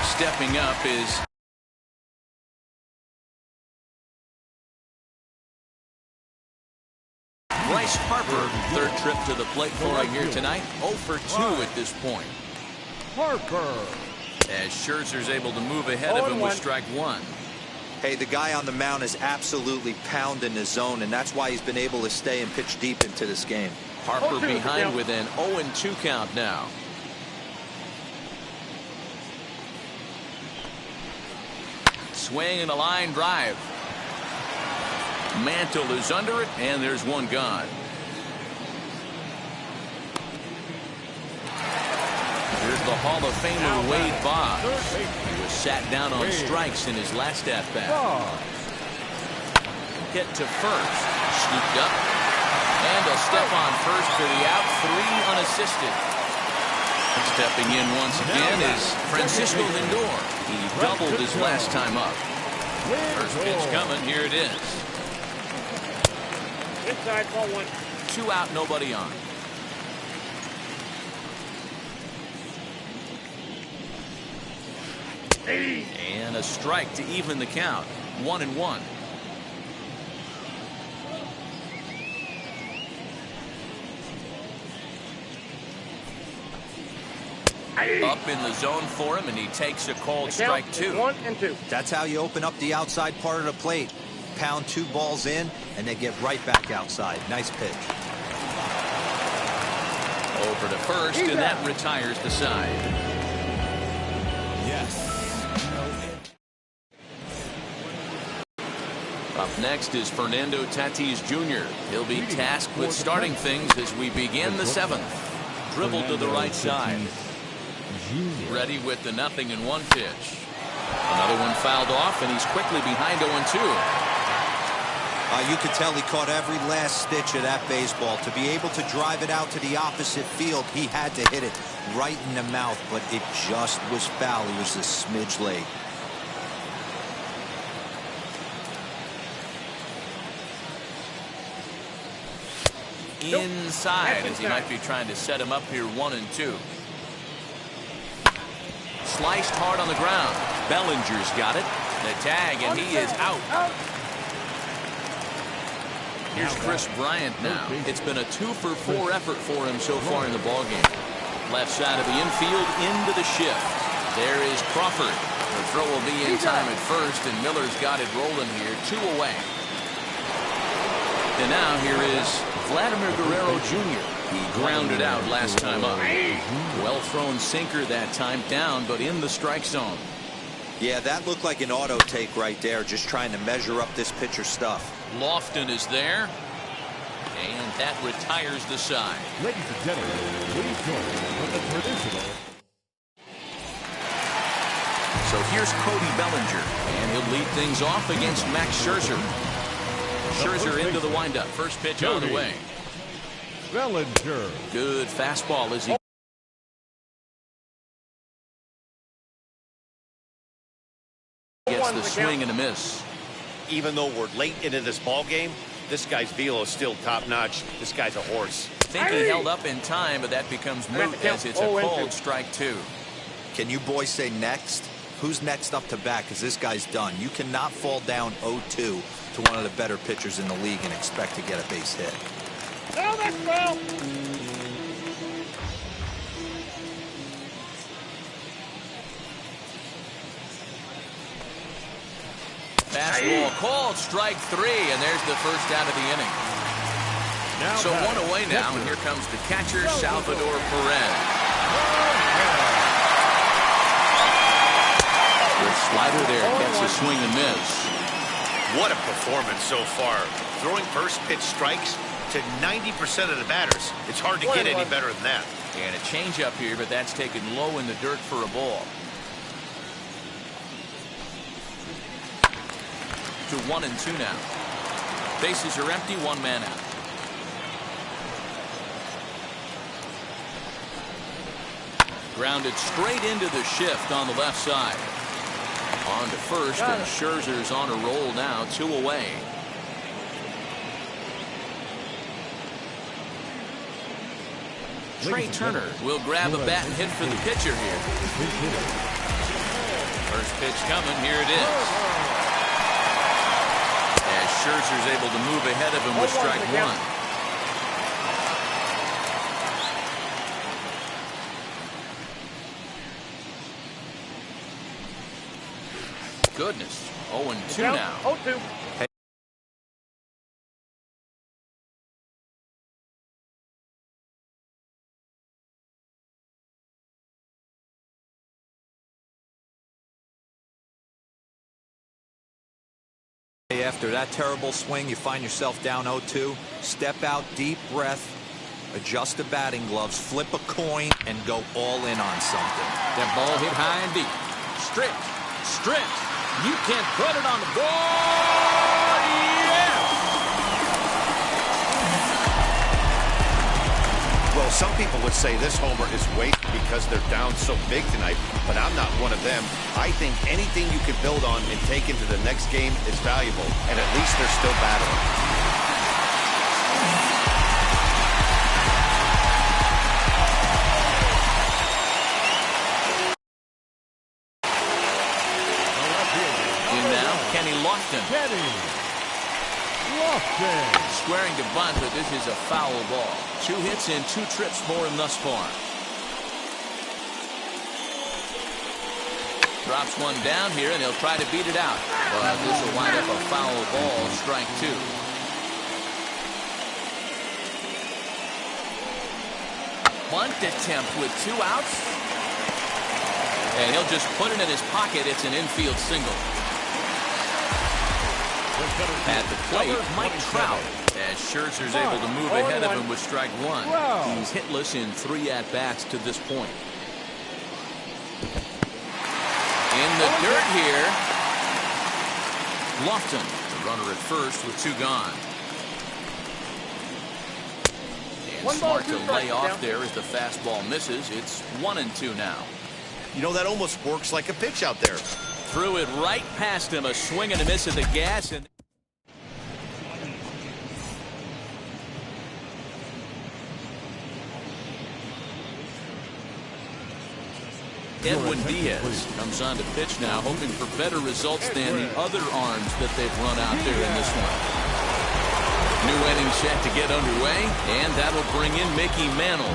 Stepping up is Bryce Harper. Third trip to the plate for him here tonight. 0 for 2 at this point. Harper. As Scherzer's able to move ahead of him with strike one. Hey, the guy on the mound is absolutely pounding his zone, and that's why he's been able to stay and pitch deep into this game. Harper behind with an 0-2 count now. Swing and a line drive. Mantle is under it, and there's one gone. Here's the Hall of Famer Wade Boggs. He was sat down on strikes in his last at-bat. Hit to first. Scooped up. And a step on first for the out. 3 unassisted. Stepping in once again is Francisco Lindor. He doubled his last time up. First pitch coming. Here it is. Inside, ball 1. 2 out, nobody on. And a strike to even the count. 1-1. Up in the zone for him, and he takes a called strike 2. 1-2. That's how you open up the outside part of the plate. Pound 2 balls in, and they get right back outside. Nice pitch. Over to first, and that retires the side. Yes. Up next is Fernando Tatis Jr. He'll be tasked with starting things as we begin the 7th. Dribbled to the right side. Ready with the 0-1 pitch. Another one fouled off, and he's quickly behind 0-2. You could tell he caught every last stitch of that baseball. To be able to drive it out to the opposite field, he had to hit it right in the mouth, but it just was foul. He was a smidge late. Inside, as he might be trying to set him up here. 1-2. Sliced hard on the ground. Bellinger's got it. The tag, and he is out. Here's Chris Bryant now. It's been a 2-for-4 effort for him so far in the ballgame. Left side of the infield into the shift. There is Crawford. The throw will be in time at first, and Miller's got it rolling here. 2 away. And now here is Vladimir Guerrero Jr. He grounded out last time up. Well thrown sinker that time, down, but in the strike zone. Yeah, that looked like an auto take right there, just trying to measure up this pitcher's stuff. Lofton is there, and that retires the side. Ladies and gentlemen, please join for the traditional. So here's Cody Bellinger, and he'll lead things off against Max Scherzer. Scherzer into the windup. First pitch on the way. Bellinger. Good fastball as he gets the swing and a miss. Even though we're late into this ball game, this guy's velo is still top notch. This guy's a horse. Think he held up in time, but that becomes moot as it's a called strike 2. Can you boys say next? Who's next up to bat? Because this guy's done. You cannot fall down 0-2 to one of the better pitchers in the league and expect to get a base hit. No, that's foul. Fastball called strike 3, and there's the first out of the inning. So 1 away now, and here comes the catcher, Salvador Perez. The slider there gets a swing and miss. What a performance so far. Throwing first pitch strikes to 90% of the batters. It's hard to get any better than that. And a changeup here, but that's taken low in the dirt for a ball. To 1-2 now. Bases are empty, one man out. Grounded straight into the shift on the left side. On to first, and Scherzer's on a roll now, 2 away. Trey Turner will grab a bat and hit for the pitcher here. First pitch coming, here it is. As Scherzer's able to move ahead of him with strike one. Goodness, 0-2 now. 0-2. After that terrible swing, you find yourself down 0-2. Step out, deep breath, adjust the batting gloves, flip a coin, and go all in on something. That ball hit high and deep. Stripped. You can't put it on the board. Yes! Well, some people would say this homer is weight because they're down so big tonight, but I'm not one of them. I think anything you can build on and take into the next game is valuable, and at least they're still battling. Squaring to bunt, but this is a foul ball. 2 hits and 2 trips for him thus far. Drops one down here, and he'll try to beat it out. But this will wind up a foul ball, strike 2. Bunt attempt with 2 outs. And he'll just put it in his pocket. It's an infield single. At the plate, Mike Trout, as Scherzer's able to move ahead of him with strike 1. He's hitless in 3 at-bats to this point. In the dirt here, Lofton, the runner at first with 2 gone. And smart to lay off there as the fastball misses. It's 1-2 now. You know, that almost works like a pitch out there. Threw it right past him, a swing and a miss at the gas. And Edwin Diaz comes on to pitch now, hoping for better results than the other arms that they've run out there in this one. New inning set to get underway, and that'll bring in Mickey Mantle.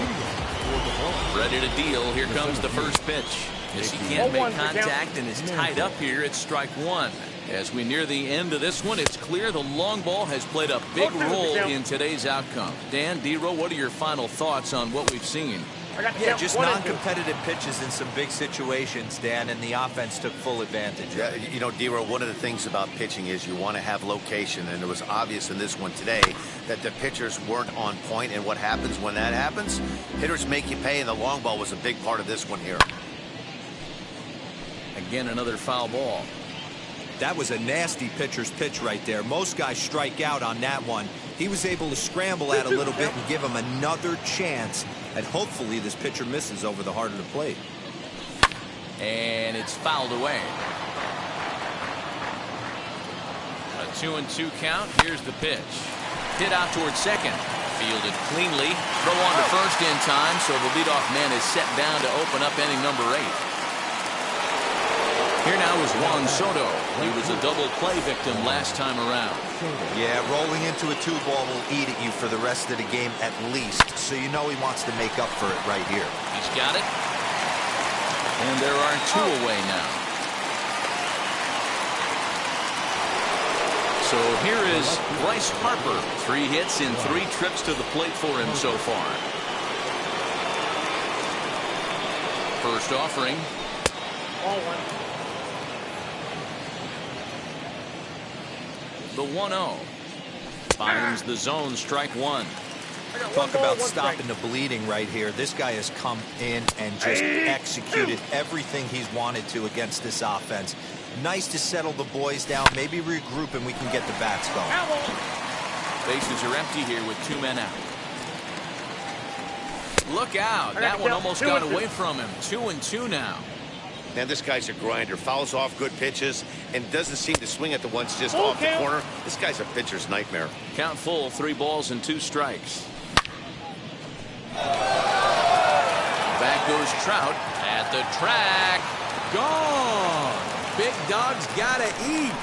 Ready to deal. Here comes the first pitch. As he can't make contact and is tied up here at strike 1. As we near the end of this one, it's clear the long ball has played a big role in today's outcome. Dan, D-Row, what are your final thoughts on what we've seen? Yeah, just non-competitive pitches in some big situations, Dan, and the offense took full advantage. Yeah, you know, D-Row, one of the things about pitching is you want to have location, and it was obvious in this one today that the pitchers weren't on point, and what happens when that happens? Hitters make you pay, and the long ball was a big part of this one here. Again, another foul ball. That was a nasty pitcher's pitch right there. Most guys strike out on that one. He was able to scramble at a little bit and give him another chance. And hopefully this pitcher misses over the heart of the plate. And it's fouled away. A 2-2 count. Here's the pitch. Hit out towards second. Fielded cleanly. Throw on to first in time, so the leadoff man is set down to open up inning number 8. Here now is Juan Soto. He was a double play victim last time around. Yeah, rolling into a 2-ball will eat at you for the rest of the game at least. So you know he wants to make up for it right here. He's got it. And there are 2 away now. So here is Bryce Harper. 3 hits in 3 trips to the plate for him so far. First offering. Ball 1. The 1-0 finds the zone, strike 1. Talk about stopping the bleeding right here. This guy has come in and just executed everything he's wanted to against this offense. Nice to settle the boys down, maybe regroup, and we can get the bats going. Bases are empty here with 2 men out. Look out. That one almost got away from him. 2-2 now. Man, this guy's a grinder. Fouls off good pitches and doesn't seem to swing at the ones just off the corner. This guy's a pitcher's nightmare. Count full, 3 balls and 2 strikes. Back goes Trout at the track. Gone. Big dog's gotta eat.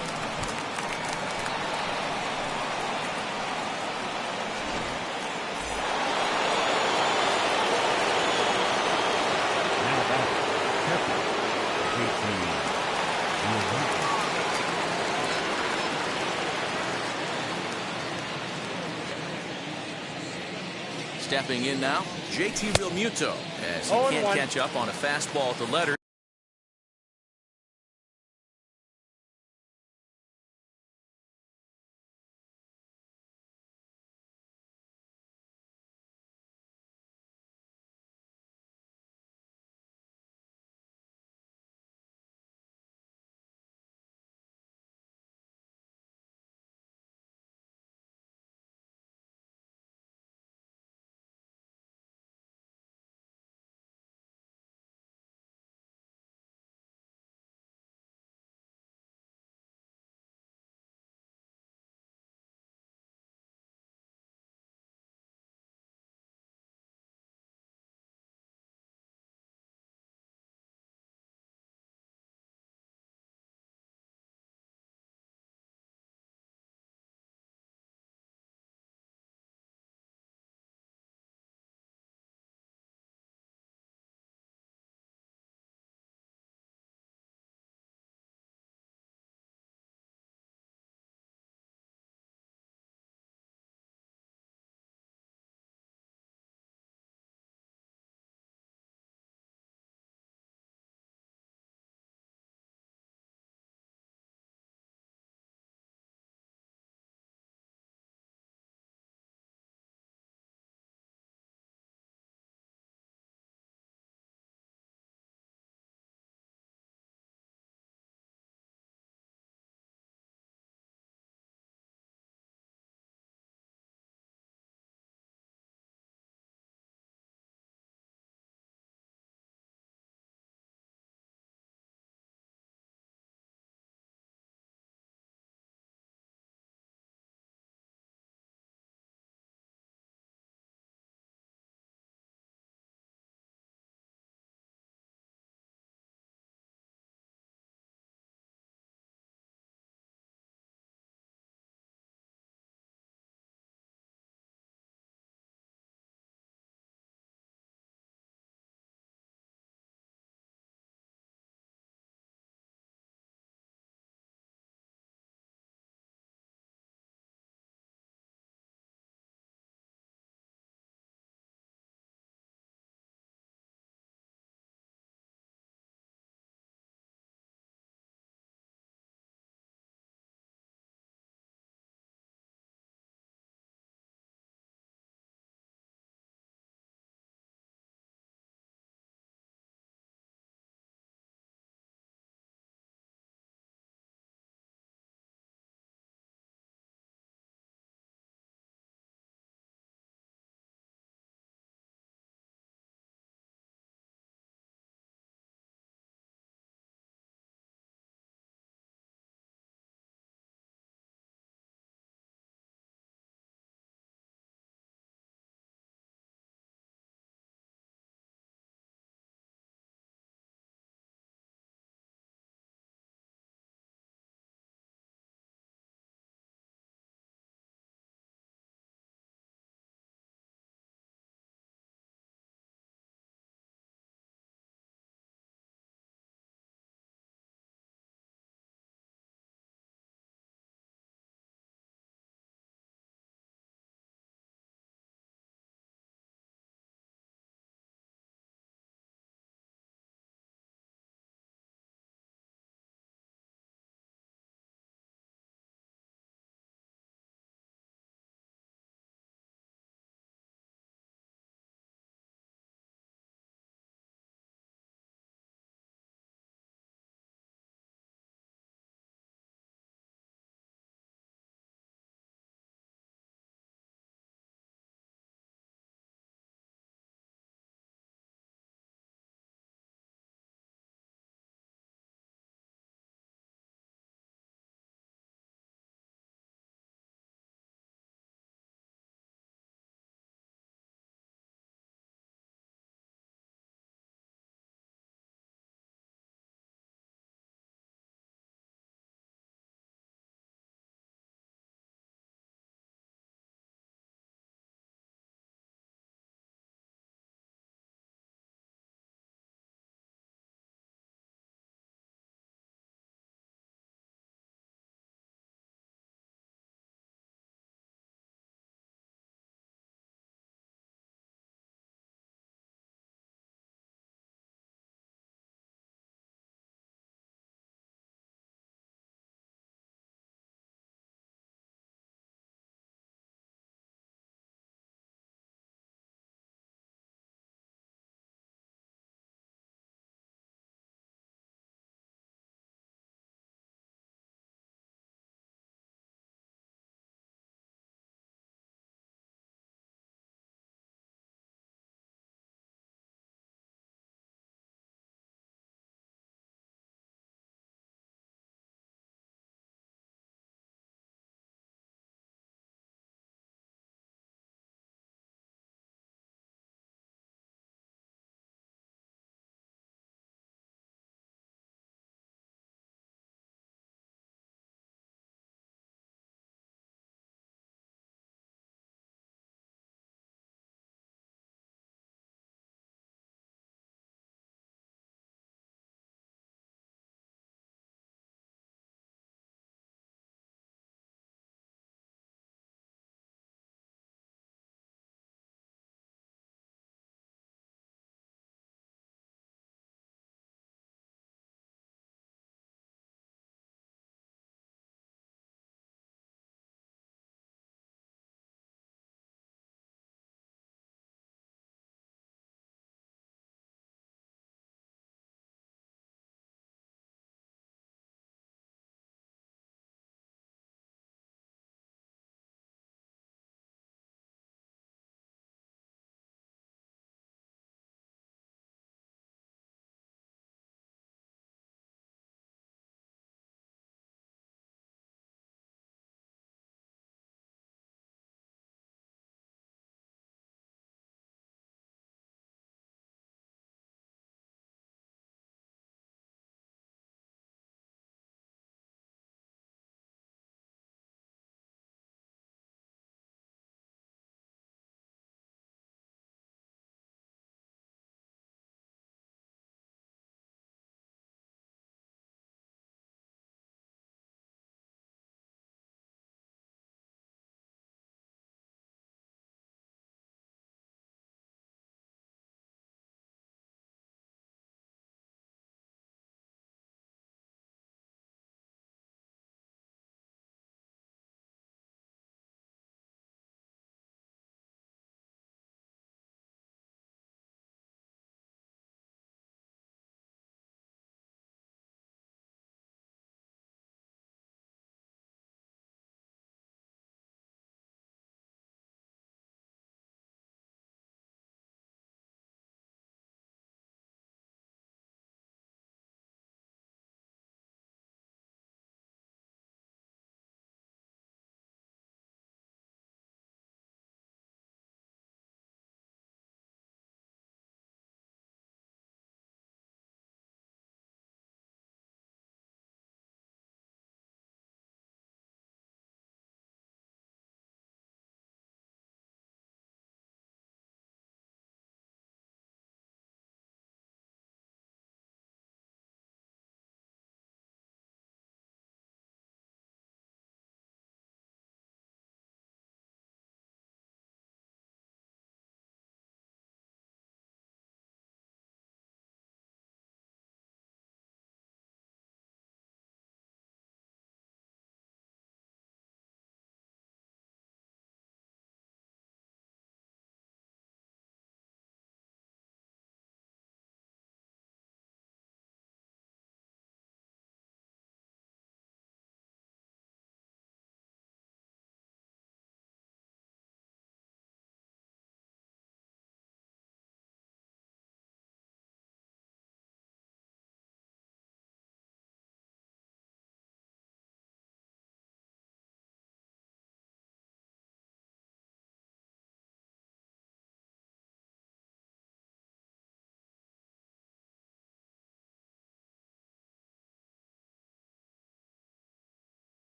Now back, catcher, JT Realmuto. Stepping in now, JT Realmuto, as he can't catch up on a fastball at the letter.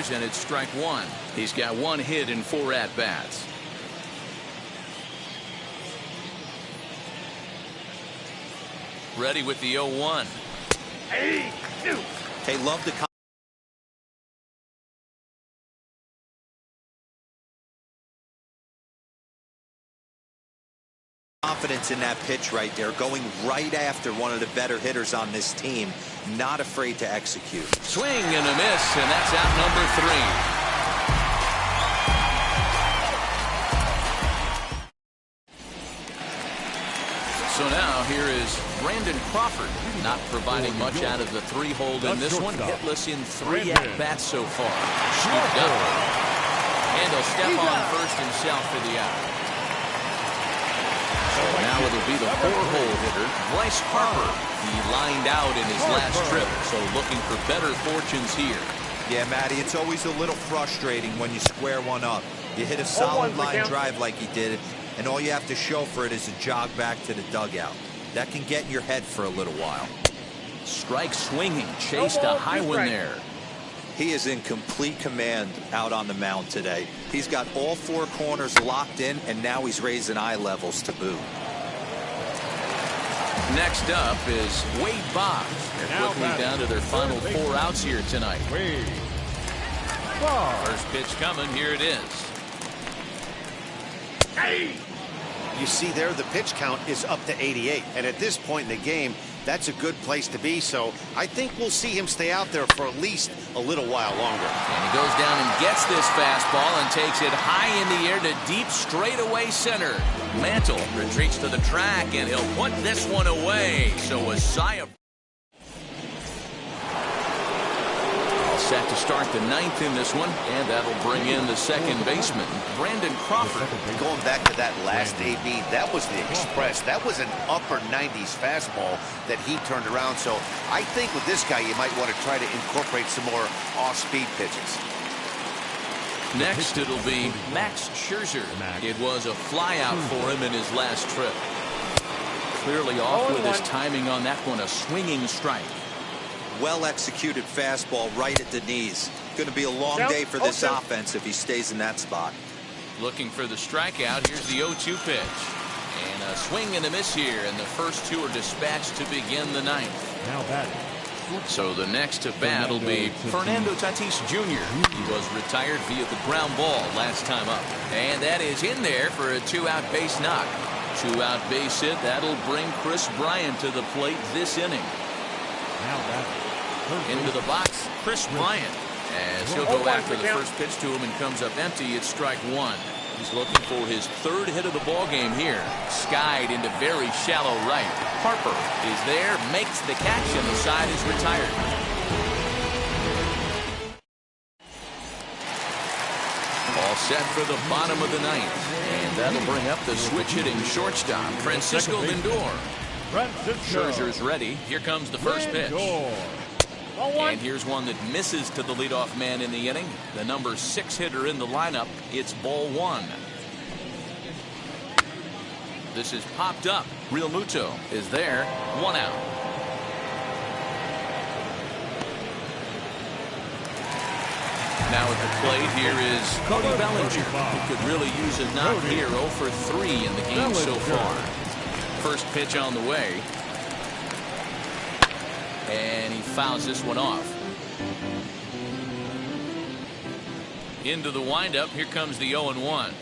pitches, and it's strike one. He's got one hit in 4 at-bats. Ready with the 0-1. Hey, love the confidence in that pitch right there, going right after one of the better hitters on this team, not afraid to execute. Swing and a miss, and that's out number 3. So now here is Brandon Crawford, not providing much out of the 3-hole in this one. Hitless in 3 at-bats so far. Scooped up. And he'll step on first himself for the out. So now it'll be the 4-hole hitter, Bryce Harper. He lined out in his last trip, so looking for better fortunes here. Yeah, Matty, it's always a little frustrating when you square one up. You hit a solid line drive like he did, and all you have to show for it is a jog back to the dugout. That can get in your head for a little while. Strike swinging, chased a high one there. He is in complete command out on the mound today. He's got all 4 corners locked in, and now he's raising eye levels to boot. Next up is Wade Boggs. They're quickly down to their final 4 outs here tonight. First pitch coming. Here it is. Hey! You see there, the pitch count is up to 88. And at this point in the game, that's a good place to be. So I think we'll see him stay out there for at least a little while longer. And he goes down and gets this fastball and takes it high in the air to deep straightaway center. Mantle retreats to the track, and he'll put this one away. So a sigh of... Set to start the 9th in this one, and that'll bring in the second baseman, Brandon Crawford. Going back to that last AB, that was the Express. That was an upper 90s fastball that he turned around. So I think with this guy, you might want to try to incorporate some more off-speed pitches. Next, it'll be Max Scherzer. It was a flyout for him in his last trip. Clearly off with his timing on that one, a swinging strike. Well-executed fastball right at the knees. Going to be a long day for this offense if he stays in that spot. Looking for the strikeout. Here's the 0-2 pitch. And a swing and a miss here, and the first 2 are dispatched to begin the 9th. Now batting. So the next to bat will be Fernando Tatis Jr. He was retired via the ground ball last time up. And that is in there for a 2-out base knock. 2-out base hit. That'll bring Chris Bryant to the plate this inning. Now batting. Into the box, Chris Bryant, as he'll go after the first pitch to him and comes up empty. It's strike 1. He's looking for his 3rd hit of the ball game here. Skied into very shallow right. Harper is there, makes the catch, and the side is retired. All set for the bottom of the 9th, and that'll bring up the switch hitting shortstop, Francisco Lindor. Scherzer's ready. Here comes the first pitch. And here's one that misses to the leadoff man in the inning. The number 6 hitter in the lineup. It's ball 1. This is popped up. Real Muto is there. 1 out. Now at the plate here is Cody Bellinger, who could really use a knock here. 0 for 3 in the game so far. First pitch on the way. And he fouls this one off. Into the windup. Here comes the 0-1.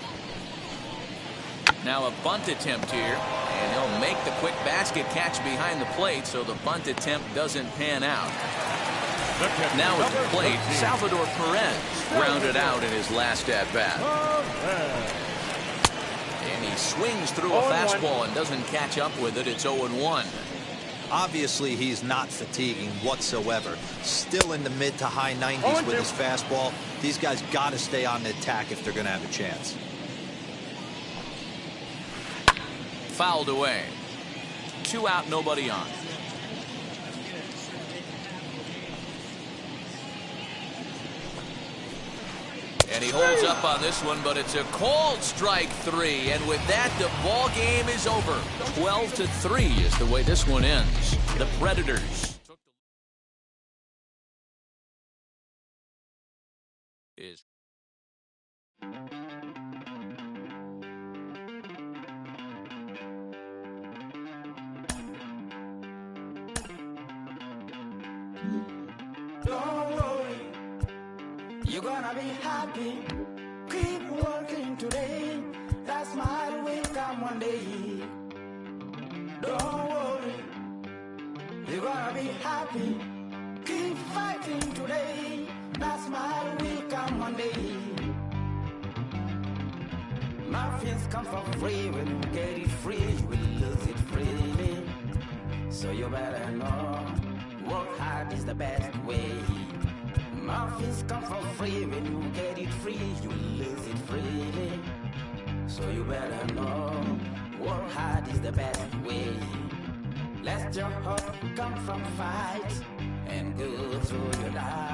Now a bunt attempt here. And he'll make the quick basket catch behind the plate, so the bunt attempt doesn't pan out. Now at the plate, Salvador Perez grounded out in his last at-bat. And he swings through a fastball and doesn't catch up with it. It's 0-1. Obviously, he's not fatiguing whatsoever. Still in the mid to high 90s with his fastball. These guys got to stay on the attack if they're going to have a chance. Fouled away. 2 out, nobody on. And he holds up on this one, but it's a called strike 3. And with that, the ball game is over. 12-3 is the way this one ends. The Predators is. Don't worry, you're gonna be happy. Keep working today. That smile will come one day. Don't worry, you're gonna be happy. Keep fighting today. That smile will come one day. Muffins come for free. When you get it free, you will lose it freely. So you better know, work hard is the best way. Muffins come for free. When you get it free, you will lose it freely. So you better know, work hard is the best way. Let your heart come from fight and go through your life.